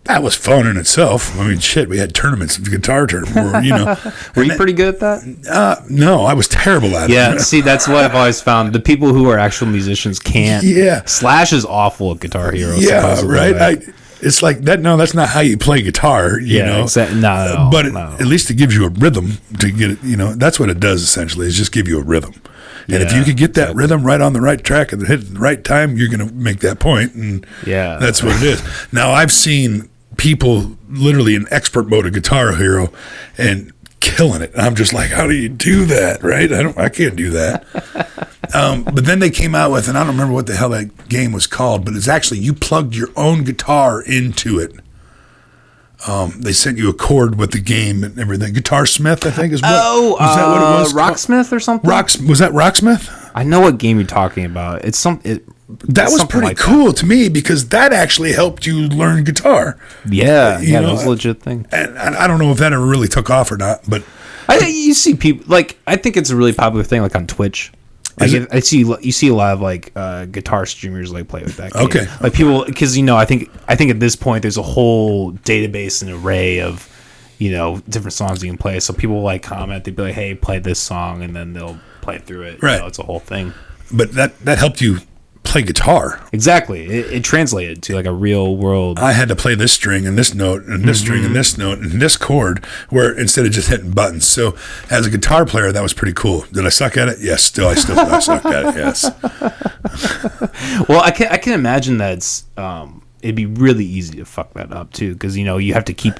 that was fun in itself. I mean, shit, we had tournaments, guitar tournaments. Were you pretty good at that? No, I was terrible at it. Yeah, see, that's what I've always found. The people who are actual musicians can't. Yeah. Slash is awful at Guitar Hero. Yeah, right. It's like that. No, that's not how you play guitar. You know, exactly. No, but at least it gives you a rhythm to get it. You know, that's what it does essentially. Is just give you a rhythm. And if you could get that rhythm right on the right track and hit it at the right time, you're going to make that point. And that's what it is. Now, I've seen people literally in expert mode of Guitar Hero and killing it. And I'm just like, how do you do that? Right? I can't do that. But then they came out with, and I don't remember what the hell that game was called, but it's actually you plugged your own guitar into it. They sent you a cord with the game and everything. Guitar Smith, I think, is what. Oh, is that what it was? Rocksmith or something? Was that Rocksmith? I know what game you're talking about. That was pretty cool to me because that actually helped you learn guitar. Yeah, that was a legit thing. And I don't know if that ever really took off or not, but you see people I think it's a really popular thing, like on Twitch. Like you see a lot of like guitar streamers like play with that game. Okay, like people, because I think at this point there's a whole database and array of different songs you can play. So people like comment, they'd be like, "Hey, play this song," and then they'll play through it. Right, it's a whole thing. But that helped you play guitar. Exactly. It translated to like a real world. I had to play this string and this note and this string and this note and this chord where instead of just hitting buttons. So as a guitar player, that was pretty cool. Did I suck at it? Yes. I sucked at it. Yes. Well, I can imagine that's it'd be really easy to fuck that up too, because you have to keep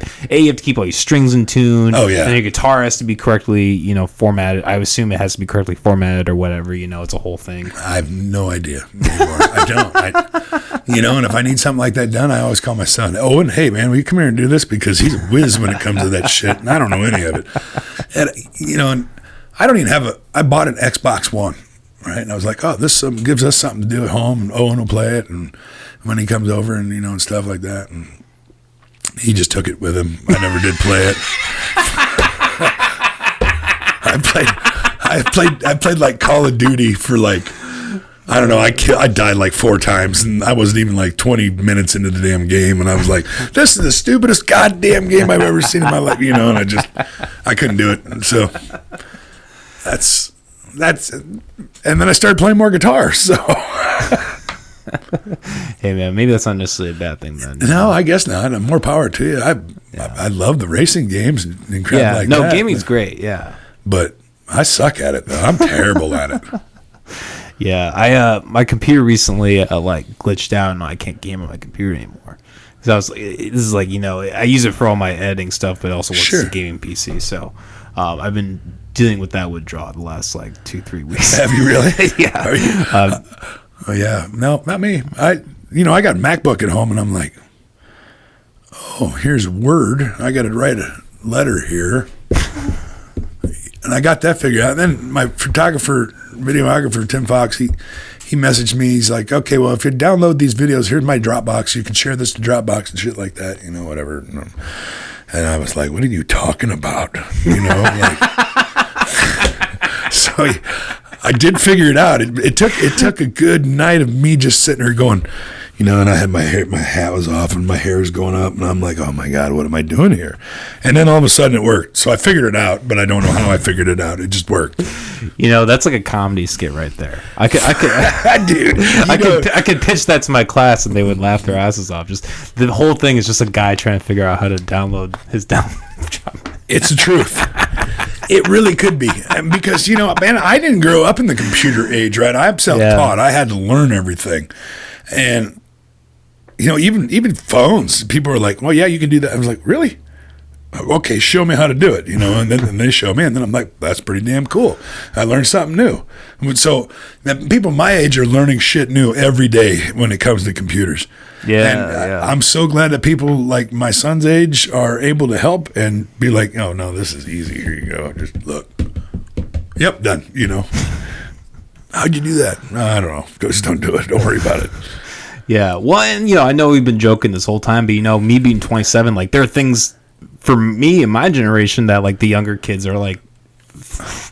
all your strings in tune. Oh yeah, and your guitar has to be correctly formatted. I assume it has to be correctly formatted or whatever. It's a whole thing. I have no idea anymore. I don't. And if I need something like that done, I always call my son. Oh, and hey man, will you come here and do this, because he's a whiz when it comes to that shit, and I don't know any of it. And and I don't even have I bought an Xbox One, right? And I was like, oh, this gives us something to do at home, and Owen will play it, and when he comes over and and stuff like that, and he just took it with him. I never did play it. I played like Call of Duty for like, I don't know, I died like 4 times, and I wasn't even like 20 minutes into the damn game, and I was like, this is the stupidest goddamn game I've ever seen in my life, and I couldn't do it. And so that's and then I started playing more guitar, so hey man, maybe that's not necessarily a bad thing then. No, I guess not. More power to you. I love the racing games and crap like that. No, gaming's great. Yeah, but I suck at it though. I'm terrible at it. Yeah, I my computer recently like glitched out, and I can't game on my computer anymore. So I was like, this is like I use it for all my editing stuff, but it also works as a gaming PC. So I've been dealing with that withdrawal the last like 2-3 weeks. Have you really? Yeah. Oh yeah, no, not me. I got a MacBook at home, and I'm like, oh, here's Word. I got to write a letter here, and I got that figured out. And then my videographer Tim Fox, he messaged me. He's like, okay, well, if you download these videos, here's my Dropbox. You can share this to Dropbox and shit like that, whatever. And I was like, what are you talking about? So I did figure it out. It took a good night of me just sitting there going, and I had my hat was off and my hair was going up, and I'm like, oh my God, what am I doing here? And then all of a sudden it worked. So I figured it out, but I don't know how I figured it out. It just worked. That's like a comedy skit right there. I could dude, I could pitch that to my class and they would laugh their asses off. Just the whole thing is just a guy trying to figure out how to download his download. It's the truth. It really could be, because man, I didn't grow up in the computer age, right? I'm self-taught. I had to learn everything, and even phones. People were like, "Well, yeah, you can do that." I was like, "Really? Okay, show me how to do it." And then they show me, and then I'm like, "That's pretty damn cool. I learned something new." So people my age are learning shit new every day when it comes to computers. Yeah, I'm so glad that people like my son's age are able to help and be like, oh, no, this is easy. Here you go. Just look. Yep, done. How'd you do that? I don't know. Just don't do it. Don't worry about it. Yeah. Well, and, I know we've been joking this whole time, but, me being 27, like, there are things for me in my generation that, like, the younger kids are, like,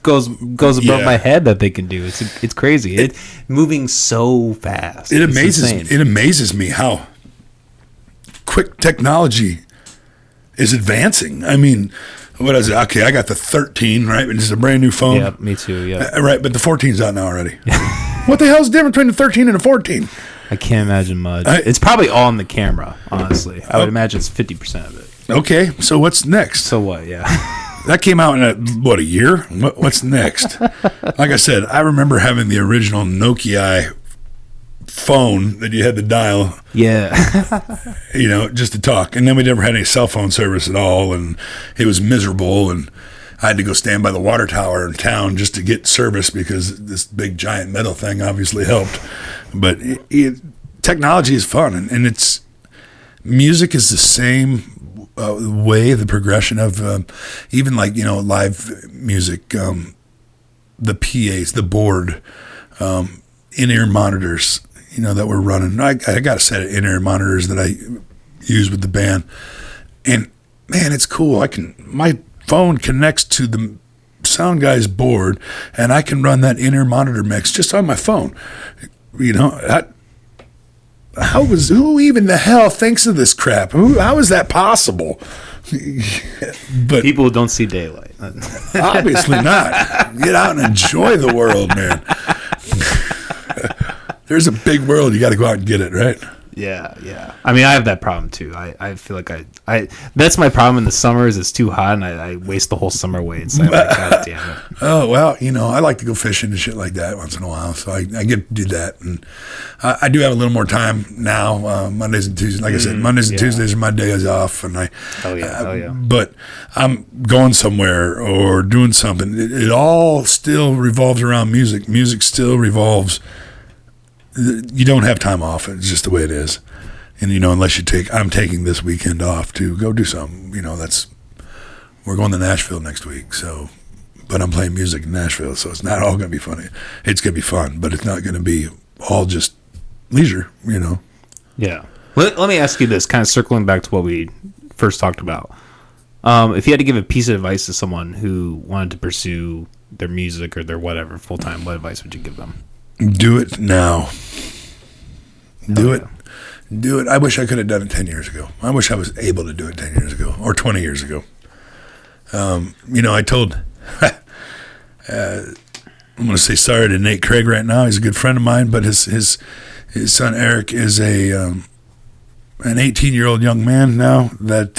goes above my head that they can do. It's crazy. It's moving so fast. It amazes me how quick technology is advancing. I mean, what is it? Okay, I got the 13, right? It's a brand new phone. Yeah, me too. Yeah, right. But the 14's out now already. What the hell's the difference between the 13 and the 14? I can't imagine much. It's probably all in the camera, honestly. I would imagine it's 50% of it. Okay, so what's next? So what, yeah. That came out in, a year? What's next? Like I said, I remember having the original Nokia phone that you had to dial. Yeah. Just to talk. And then we never had any cell phone service at all, and it was miserable, and I had to go stand by the water tower in town just to get service because this big giant metal thing obviously helped. But technology is fun, and it's music is the same way, the progression of even like live music, the PAs, the board, in-ear monitors, that we're running. I got a set of in-ear monitors that I use with the band, and man, it's cool. My phone connects to the sound guy's board, and I can run that in-ear monitor mix just on my phone. Who even the hell thinks of this crap? How is that possible? But people don't see daylight. Obviously not. Get out and enjoy the world, man. There's a big world. You got to go out and get it, right? Yeah. I mean, I have that problem too. I feel like I that's my problem in the summers. It's too hot, and I waste the whole summer away inside. Like, God damn it. Oh, well, I like to go fishing and shit like that once in a while, so I get to do that. And I do have a little more time now, Mondays and Tuesdays. Like I said, Mondays and Tuesdays are my days off, and Hell yeah. But I'm going somewhere or doing something. It all still revolves around music. Music still revolves. You don't have time off. It's just the way it is. And, unless I'm taking this weekend off to go do something, we're going to Nashville next week. So, but I'm playing music in Nashville. So it's not all going to be funny. It's going to be fun, but it's not going to be all just leisure, Yeah. Let me ask you this, kind of circling back to what we first talked about. If you had to give a piece of advice to someone who wanted to pursue their music or their whatever full time, what advice would you give them? Do it now. Do it. I wish I could have done it 10 years ago. I wish I was able to do it 10 years ago or 20 years ago. I told, I'm going to say sorry to Nate Craig right now. He's a good friend of mine, but his son Eric is an 18-year-old young man now that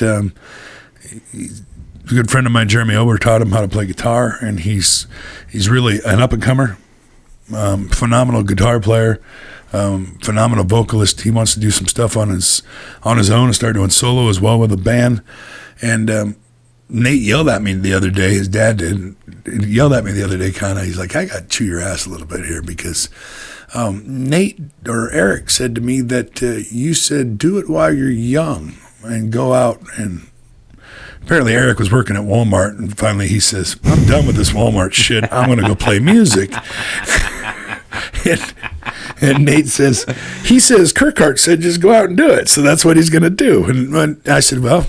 he's a good friend of mine. Jeremy Ober taught him how to play guitar, and he's really an up-and-comer. Phenomenal guitar player, phenomenal vocalist. He wants to do some stuff on his own and start doing solo as well with a band. And Nate yelled at me the other day. His dad did. He yelled at me the other day, kind of. He's like, "I got to chew your ass a little bit here because Nate or Eric said to me that you said do it while you're young and go out and." Apparently Eric was working at Walmart, and finally he says, "I'm done with this Walmart shit. I'm going to go play music." and Nate says, Kirkhart said just go out and do it. So that's what he's going to do. And I said, well,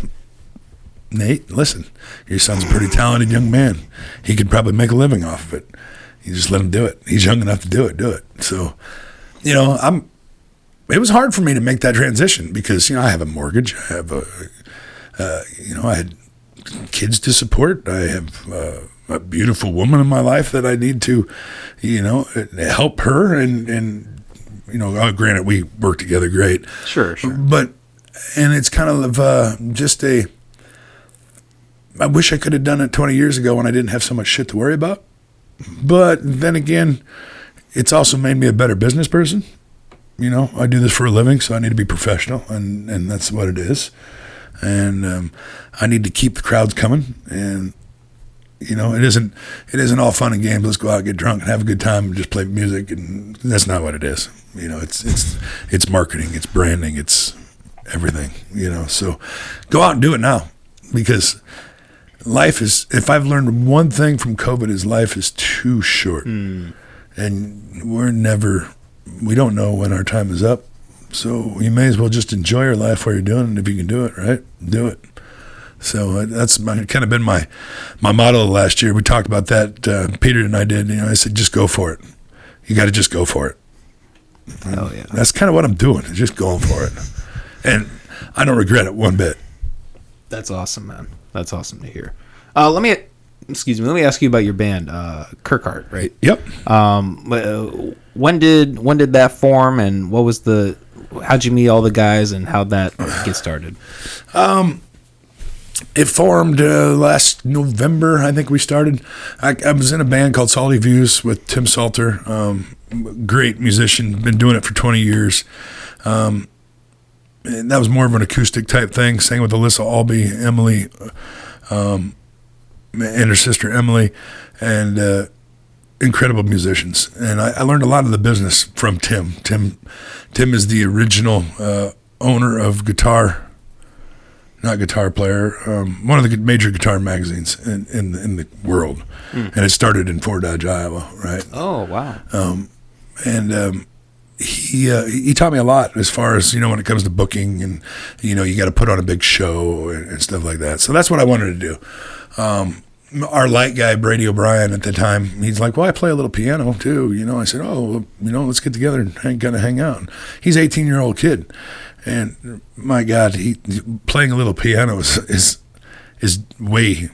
Nate, listen, your son's a pretty talented young man. He could probably make a living off of it. You just let him do it. He's young enough to do it. So, it was hard for me to make that transition because, I have a mortgage. I have I had kids to support. I have a beautiful woman in my life that I need to, help her. And granted, we work together great. Sure. But, and it's kind of I wish I could have done it 20 years ago when I didn't have so much shit to worry about. But then again, it's also made me a better business person. I do this for a living, so I need to be professional, and that's what it is. And I need to keep the crowds coming. And it isn't all fun and games. Let's go out and get drunk and have a good time and just play music. And that's not what it is. It's marketing, it's branding, it's everything. So go out and do it now, because life is. If I've learned one thing from COVID, is life is too short, and we don't know when our time is up. So you may as well just enjoy your life while you're doing it. If you can do it, right? Do it. So that's kind of been my motto last year. We talked about that. Peter and I did. I said, just go for it. You got to just go for it. Hell yeah. That's kind of what I'm doing. Just going for it. And I don't regret it one bit. That's awesome, man. That's awesome to hear. Let me excuse me. Let me ask you about your band, Kirkhart, right? Yep. When did that form, and what was how'd you meet all the guys, and how'd that get started? It formed last November, I think we started. I was in a band called Salty Views with Tim Salter, great musician, been doing it for 20 years. And that was more of an acoustic type thing, sang with Alyssa Albee, Emily, and her sister Emily, and incredible musicians. And I learned a lot of the business from Tim. Tim is the original owner of Guitar Player, one of the major guitar magazines in the world, and it started in Fort Dodge, Iowa, right? Oh, wow! He taught me a lot as far as when it comes to booking, and you got to put on a big show and stuff like that. So that's what I wanted to do. Our light guy Brady O'Brien at the time, he's like, well, I play a little piano too. I said, oh, let's get together and hang out. He's an 18-year-old kid. And my God, he playing a little piano is way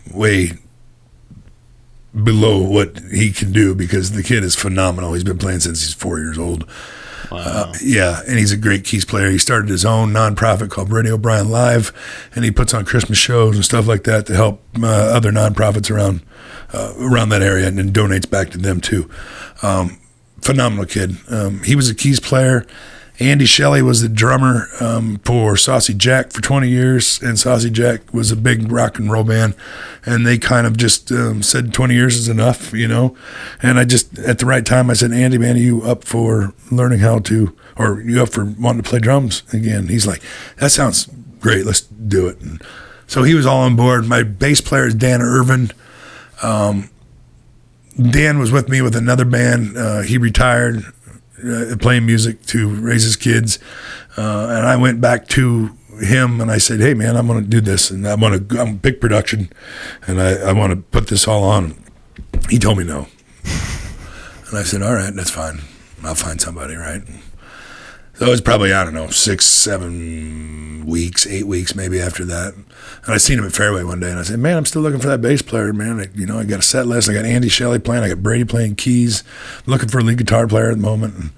below what he can do, because the kid is phenomenal. He's been playing since he's 4 years old. Wow. And he's a great keys player. He started his own nonprofit called Brady O'Brien Live, and he puts on Christmas shows and stuff like that to help other nonprofits around that area, and then donates back to them too. Phenomenal kid. He was a keys player. Andy Shelley was the drummer for Saucy Jack for 20 years, and Saucy Jack was a big rock and roll band, and they kind of just said 20 years is enough, And I just, at the right time, I said, Andy, man, are you up for learning or you up for wanting to play drums again? He's like, that sounds great, let's do it. And so he was all on board. My bass player is Dan Irvin. Dan was with me with another band. He retired. Playing music to raise his kids, and I went back to him and I said, hey man, I'm going to do this, and I'm big production, and I want to put this all on. He told me no, and I said, all right, that's fine, I'll find somebody, right? So it was probably, I don't know, 6, 7 weeks, 8 weeks maybe after that. And I seen him at Fairway one day, and I said, man, I'm still looking for that bass player, man. I got a set list. I got Andy Shelley playing. I got Brady playing keys. I'm looking for a lead guitar player at the moment. And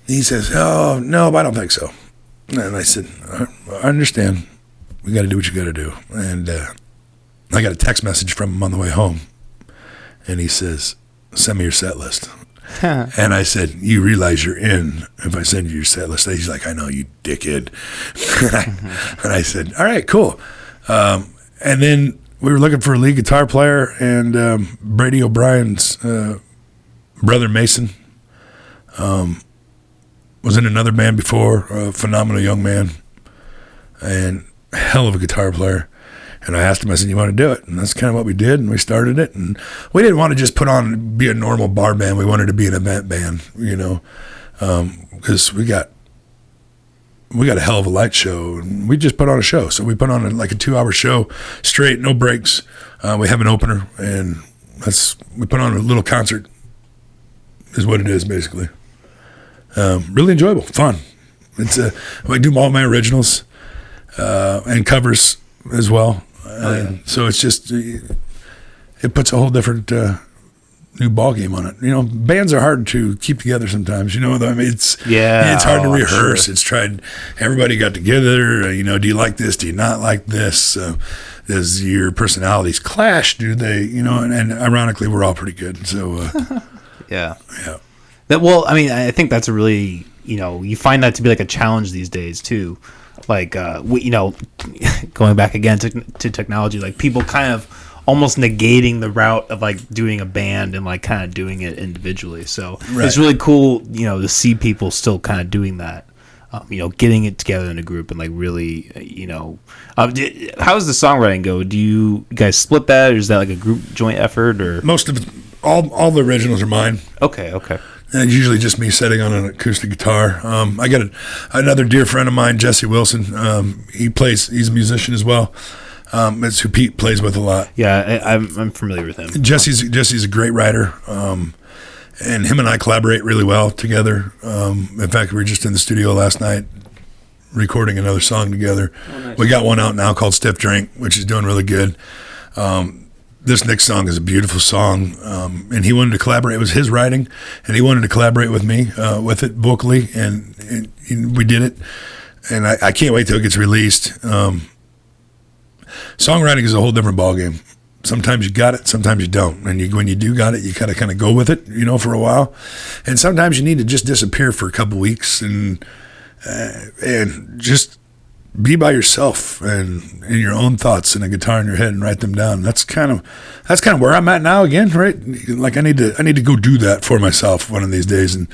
he says, oh, no, I don't think so. And I said, I understand. We got to do what you got to do. And I got a text message from him on the way home. And he says, send me your set list. And I said, you realize you're in if I send you your set list. He's like, I know, you dickhead. And I said, all right, cool. And then we were looking for a lead guitar player, and Brady O'Brien's brother Mason was in another band before, a phenomenal young man and hell of a guitar player. And I asked him, I said, you want to do it? And that's kind of what we did, and we started it. And we didn't want to just be a normal bar band. We wanted to be an event band, because we got a hell of a light show, and we just put on a show. So we put on a 2-hour show straight, no breaks. We have an opener, and we put on a little concert is what it is, basically. Really enjoyable, fun. It's I do all my originals and covers as well. So it's just, it puts a whole different new ball game on it. Bands are hard to keep together sometimes. It's hard to rehearse. Sure. It's tried. Everybody got together. Do you like this? Do you not like this? Does your personalities clash? Do they? And ironically, we're all pretty good. So yeah. I think that's a really, you find that to be like a challenge these days too. Like, going back again to technology, like people kind of almost negating the route of like doing a band and like kind of doing it individually. So right. It's really cool, to see people still kind of doing that, getting it together in a group and like really, how does the songwriting go? Do you guys split that, or is that like a group joint effort, or? Most of it, all the originals are mine. Okay. And it's usually just me sitting on an acoustic guitar. I got another dear friend of mine, Jesse Wilson. He's a musician as well. It's who Pete plays with a lot. Yeah, I'm familiar with him. Jesse's a great writer. And him and I collaborate really well together. In fact, we were just in the studio last night recording another song together. Oh, nice. We got one out now called Stiff Drink, which is doing really good. this next song is a beautiful song, and he wanted to collaborate. It was his writing, and he wanted to collaborate with me with it vocally, and we did it. And I can't wait till it gets released. Songwriting is a whole different ballgame. Sometimes you got it, sometimes you don't. And when you do got it, you kind of go with it, for a while. And sometimes you need to just disappear for a couple weeks and just be by yourself and in your own thoughts and a guitar in your head and write them down. That's kind of where I'm at now again, right? Like I need to go do that for myself one of these days. And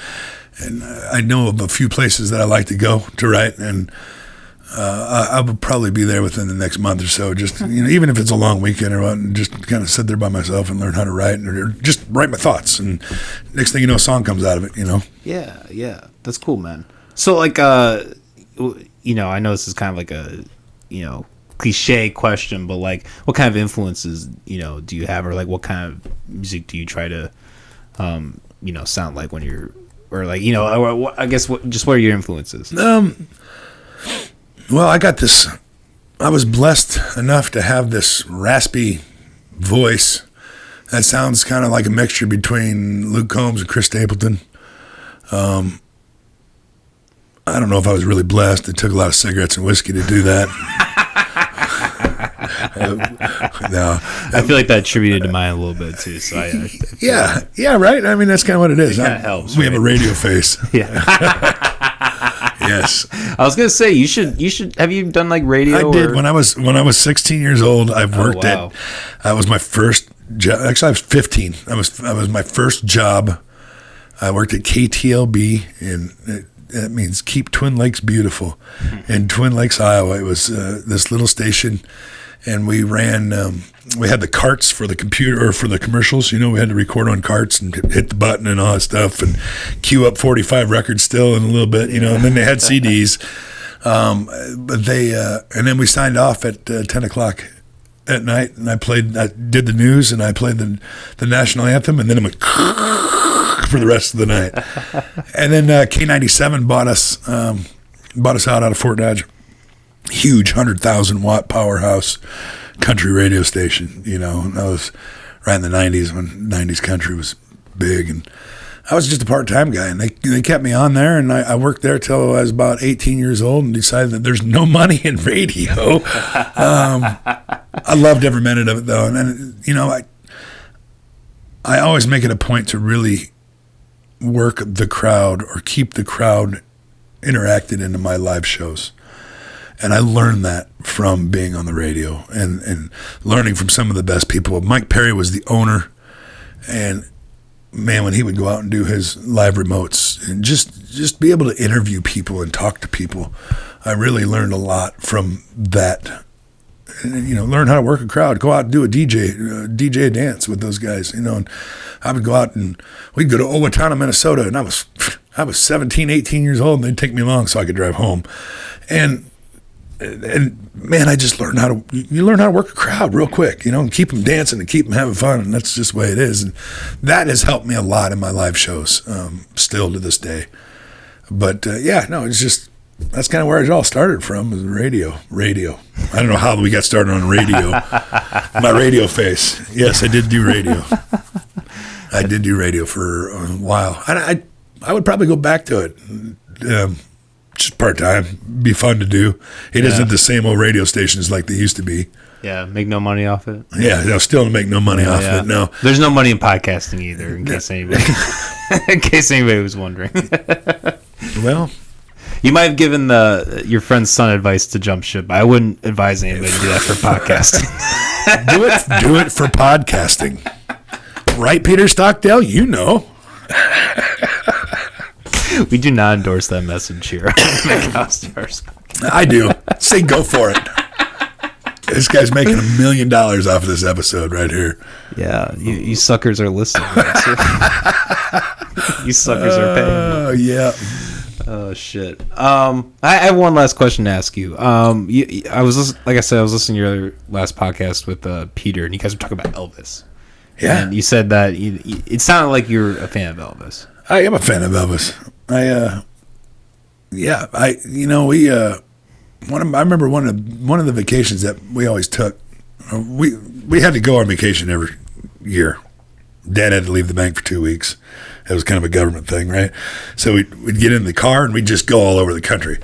I know of a few places that I like to go to write, and I will probably be there within the next month or so. Just even if it's a long weekend or what, and just kind of sit there by myself and learn how to write, or just write my thoughts. And next thing you know, a song comes out of it. Yeah, that's cool, man. So like, I know this is kind of like a cliche question, but like, what kind of influences do you have, or like what kind of music do you try to sound like when you're, or like I guess what are your influences? Well, I was blessed enough to have this raspy voice that sounds kind of like a mixture between Luke Combs and Chris Stapleton. I don't know if I was really blessed. It took a lot of cigarettes and whiskey to do that. No, I feel like that attributed to mine a little bit too. So yeah, right. I mean, that's kind of what it is. It kind of helps. We have a radio face. Yeah. Yes. I was gonna say you should have you done like radio? I did when I was 16 years old. I've worked at. That was my first job. Actually, I was 15. That was my first job. I worked at KTLB, and that means Keep Twin Lakes Beautiful, in Twin Lakes, Iowa. It was this little station, and we ran. We had the carts for the computer or for the commercials. We had to record on carts and hit the button and all that stuff, and queue up 45 records still in a little bit. And then they had CDs. But they and then we signed off at 10 o'clock at night, and I did the news, and I played the national anthem, and then it went for the rest of the night. And then K97 bought us out of Fort Dodge. Huge 100,000 watt powerhouse country radio station, and that was right in the 90s when 90s country was big, and I was just a part-time guy, and they kept me on there, and I worked there till I was about 18 years old and decided that there's no money in radio. I loved every minute of it, though, and I always make it a point to really work the crowd or keep the crowd interacted into my live shows. And I learned that from being on the radio and learning from some of the best people. Mike Perry was the owner, and man, when he would go out and do his live remotes and just be able to interview people and talk to people, I really learned a lot from that. And, learn how to work a crowd, go out and do a DJ dance with those guys, and I would go out and we'd go to Owatonna, Minnesota, and I was 17, 18 years old, and they'd take me along so I could drive home. And man, I just learned how to work a crowd real quick, and keep them dancing and keep them having fun, and that's just the way it is. And that has helped me a lot in my live shows, still to this day. But it's just, that's kind of where it all started from, was radio. I don't know how we got started on radio. My radio face. Yes, I did do radio. I did do radio for a while. I would probably go back to it. Just part-time, be fun to do. It isn't the same old radio stations like they used to be. Yeah, make no money off it. Yeah, still make no money off it. No, there's no money in podcasting either. In case anybody was wondering. Well, you might have given your friend's son advice to jump ship. I wouldn't advise anybody to do that for podcasting. do it for podcasting, right, Peter Stockdale? We do not endorse that message here. I do. Say go for it. This guy's making $1 million off of this episode right here. Yeah, you suckers are listening. You suckers are paying. Oh, yeah. Oh, shit. I have one last question to ask you. I was listening to your last podcast with Peter, and you guys were talking about Elvis. Yeah. And you said that it sounded like you're a fan of Elvis. I am a fan of Elvis. I remember one of the vacations that we always took we had to go on vacation every year. Dad had to leave the bank for 2 weeks. It was kind of a government thing, right? So we'd get in the car and we'd just go all over the country.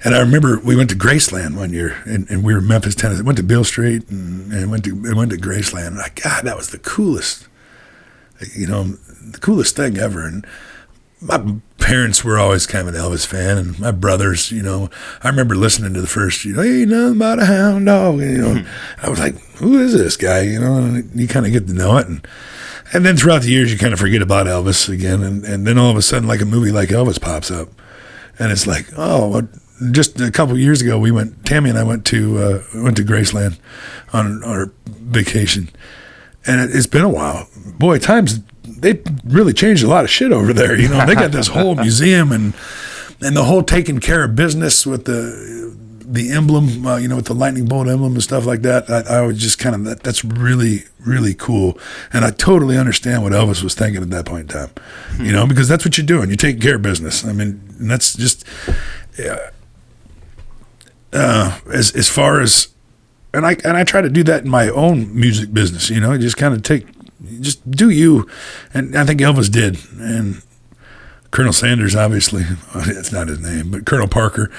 And I remember we went to Graceland one year, and we were in Memphis, Tennessee. Went to Beale Street and went to Graceland. And God, that was the coolest, the coolest thing ever. And my parents were always kind of an Elvis fan, and my brothers, I remember listening to the first, ain't nothing about a hound dog. I was like, who is this guy? And you kind of get to know it. And then throughout the years, you kind of forget about Elvis again. And then all of a sudden, like a movie like Elvis pops up. And it's like, just a couple of years ago, Tammy and I went to Graceland on our vacation. And it's been a while. Boy, they really changed a lot of shit over there. They got this whole museum and the whole taking care of business with the emblem, with the lightning bolt emblem and stuff like that. I was just kind of, that's really, really cool. And I totally understand what Elvis was thinking at that point in time, because that's what you're doing. You're taking care of business. I mean, and that's just, as far as, and I try to do that in my own music business, just kind of just do you. And I think Elvis did. And Colonel Sanders, obviously, it's not his name, but Colonel Parker,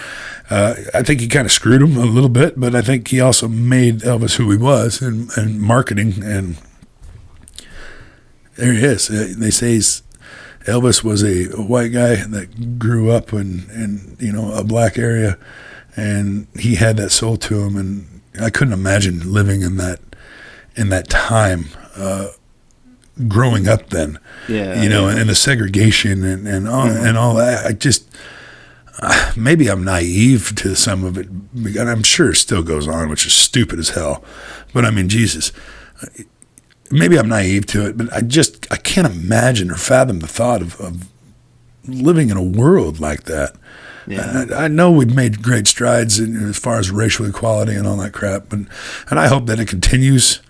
I think he kind of screwed him a little bit, but I think he also made Elvis who he was in marketing. And there he is. They say Elvis was a white guy that grew up in a black area, and he had that soul to him. And I couldn't imagine living in that time, growing up then, and the segregation and all that. I just, maybe I'm naive to some of it, and I'm sure it still goes on, which is stupid as hell. But I mean, Jesus, maybe I'm naive to it, but I can't imagine or fathom the thought of living in a world like that. Yeah. I know we've made great strides as far as racial equality and all that crap, and I hope that it continues.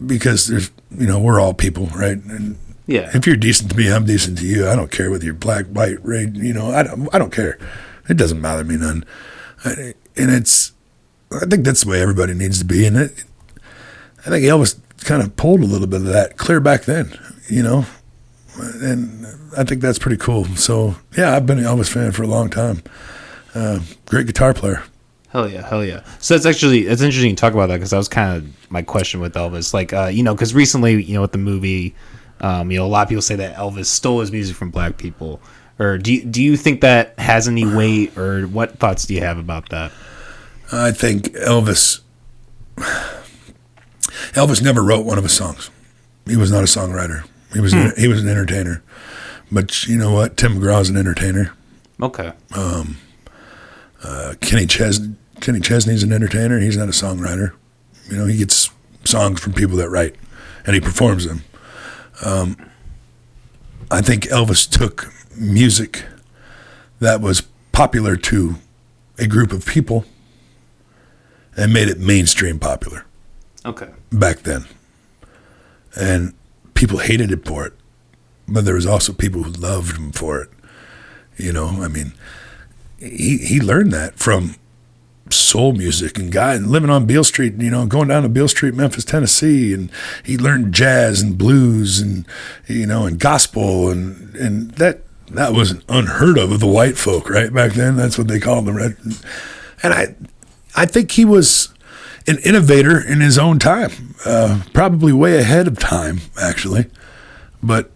Because there's, we're all people, right? And if you're decent to me, I'm decent to you. I don't care whether you're black, white, red. I don't care. It doesn't bother me none. And I think that's the way everybody needs to be. And I think Elvis kind of pulled a little bit of that clear back then, and I think that's pretty cool. So yeah, I've been an Elvis fan for a long time. Great guitar player. Hell yeah. So it's interesting to talk about that, because that was kind of my question with Elvis. Like, because recently, with the movie, a lot of people say that Elvis stole his music from black people. Or do you think that has any weight, or what thoughts do you have about that? I think Elvis never wrote one of his songs. He was not a songwriter. He was an entertainer. But you know what? Tim McGraw's an entertainer. Okay. Kenny Chesney's an entertainer. He's not a songwriter. He gets songs from people that write, and he performs them. I think Elvis took music that was popular to a group of people and made it mainstream popular. Okay. Back then. And people hated him for it, but there was also people who loved him for it. I mean, he learned that from soul music and living on Beale Street, going down to Beale Street, Memphis, Tennessee, and he learned jazz and blues and and gospel and that was unheard of the white folk right back then. That's what they called the red. And I think he was an innovator in his own time, probably way ahead of time actually, but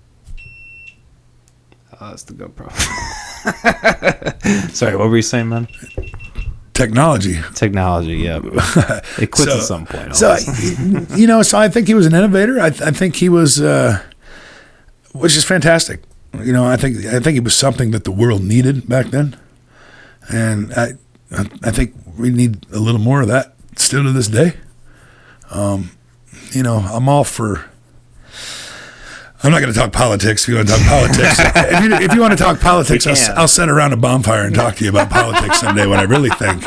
that's the GoPro. Sorry, what were you saying, man? Technology, yeah. It quits at some point. So, so I think he was an innovator. I think he was, which is fantastic. I think it was something that the world needed back then, and I think we need a little more of that still to this day. I'm all for. I'm not going to talk politics. If you want to talk politics, if you want to talk politics, I'll sit around a bonfire and talk to you about politics someday when I really think.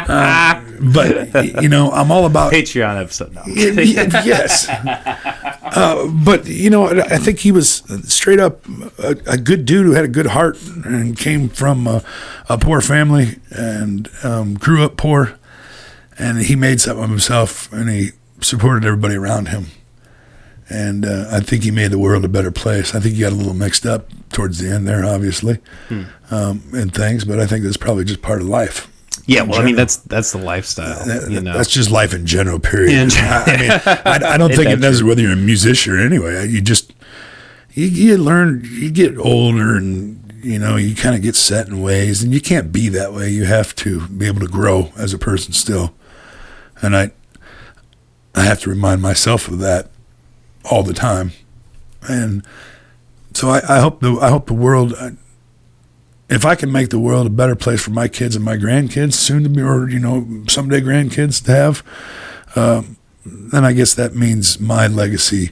But I'm all about Patreon episode now. Yes, but I think he was straight up a good dude who had a good heart and came from a poor family and grew up poor, and he made something of himself, and he supported everybody around him. And I think he made the world a better place. I think he got a little mixed up towards the end there, obviously, and things. But I think that's probably just part of life. Yeah, well, I mean, that's the lifestyle. That's just life in general, period. I mean, I don't think it does whether you're a musician or anyway. You learn, you get older, and you kind of get set in ways, and you can't be that way. You have to be able to grow as a person still. And I have to remind myself of that all the time. And so I hope the world, if I can make the world a better place for my kids and my grandkids soon to be, or someday grandkids to have, then I guess that means my legacy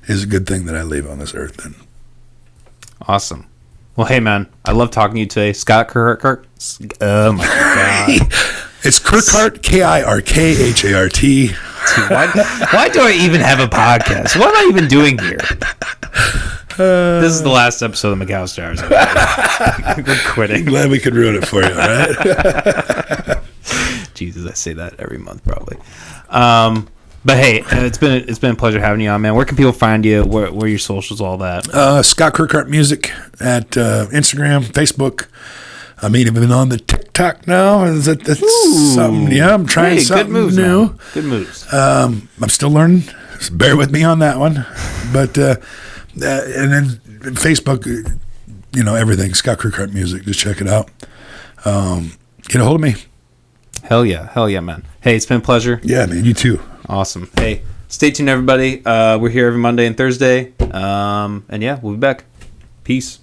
is a good thing that I leave on this earth. Then. Awesome. Well, hey man, I love talking to you today, Scott Kirkhart. Oh my god, it's Kirkhart, Kirkhart. Dude, why do I even have a podcast? What am I even doing here? This is the last episode of the McAllister Hours. We're quitting. Glad we could ruin it for you, all right? Jesus, I say that every month probably. But hey, it's been a pleasure having you on, man. Where can people find you? Where are your socials, all that? Scott Kirkhart Music at Instagram, Facebook. I'm even on the TikTok now. That's something? Yeah, I'm trying something good moves, new. Man. Good moves. I'm still learning. Just bear with me on that one. But and then Facebook, everything. Scott Kirkhart Music. Just check it out. Get a hold of me. Hell yeah, man. Hey, it's been a pleasure. Yeah, man. You too. Awesome. Hey, stay tuned, everybody. We're here every Monday and Thursday. And yeah, we'll be back. Peace.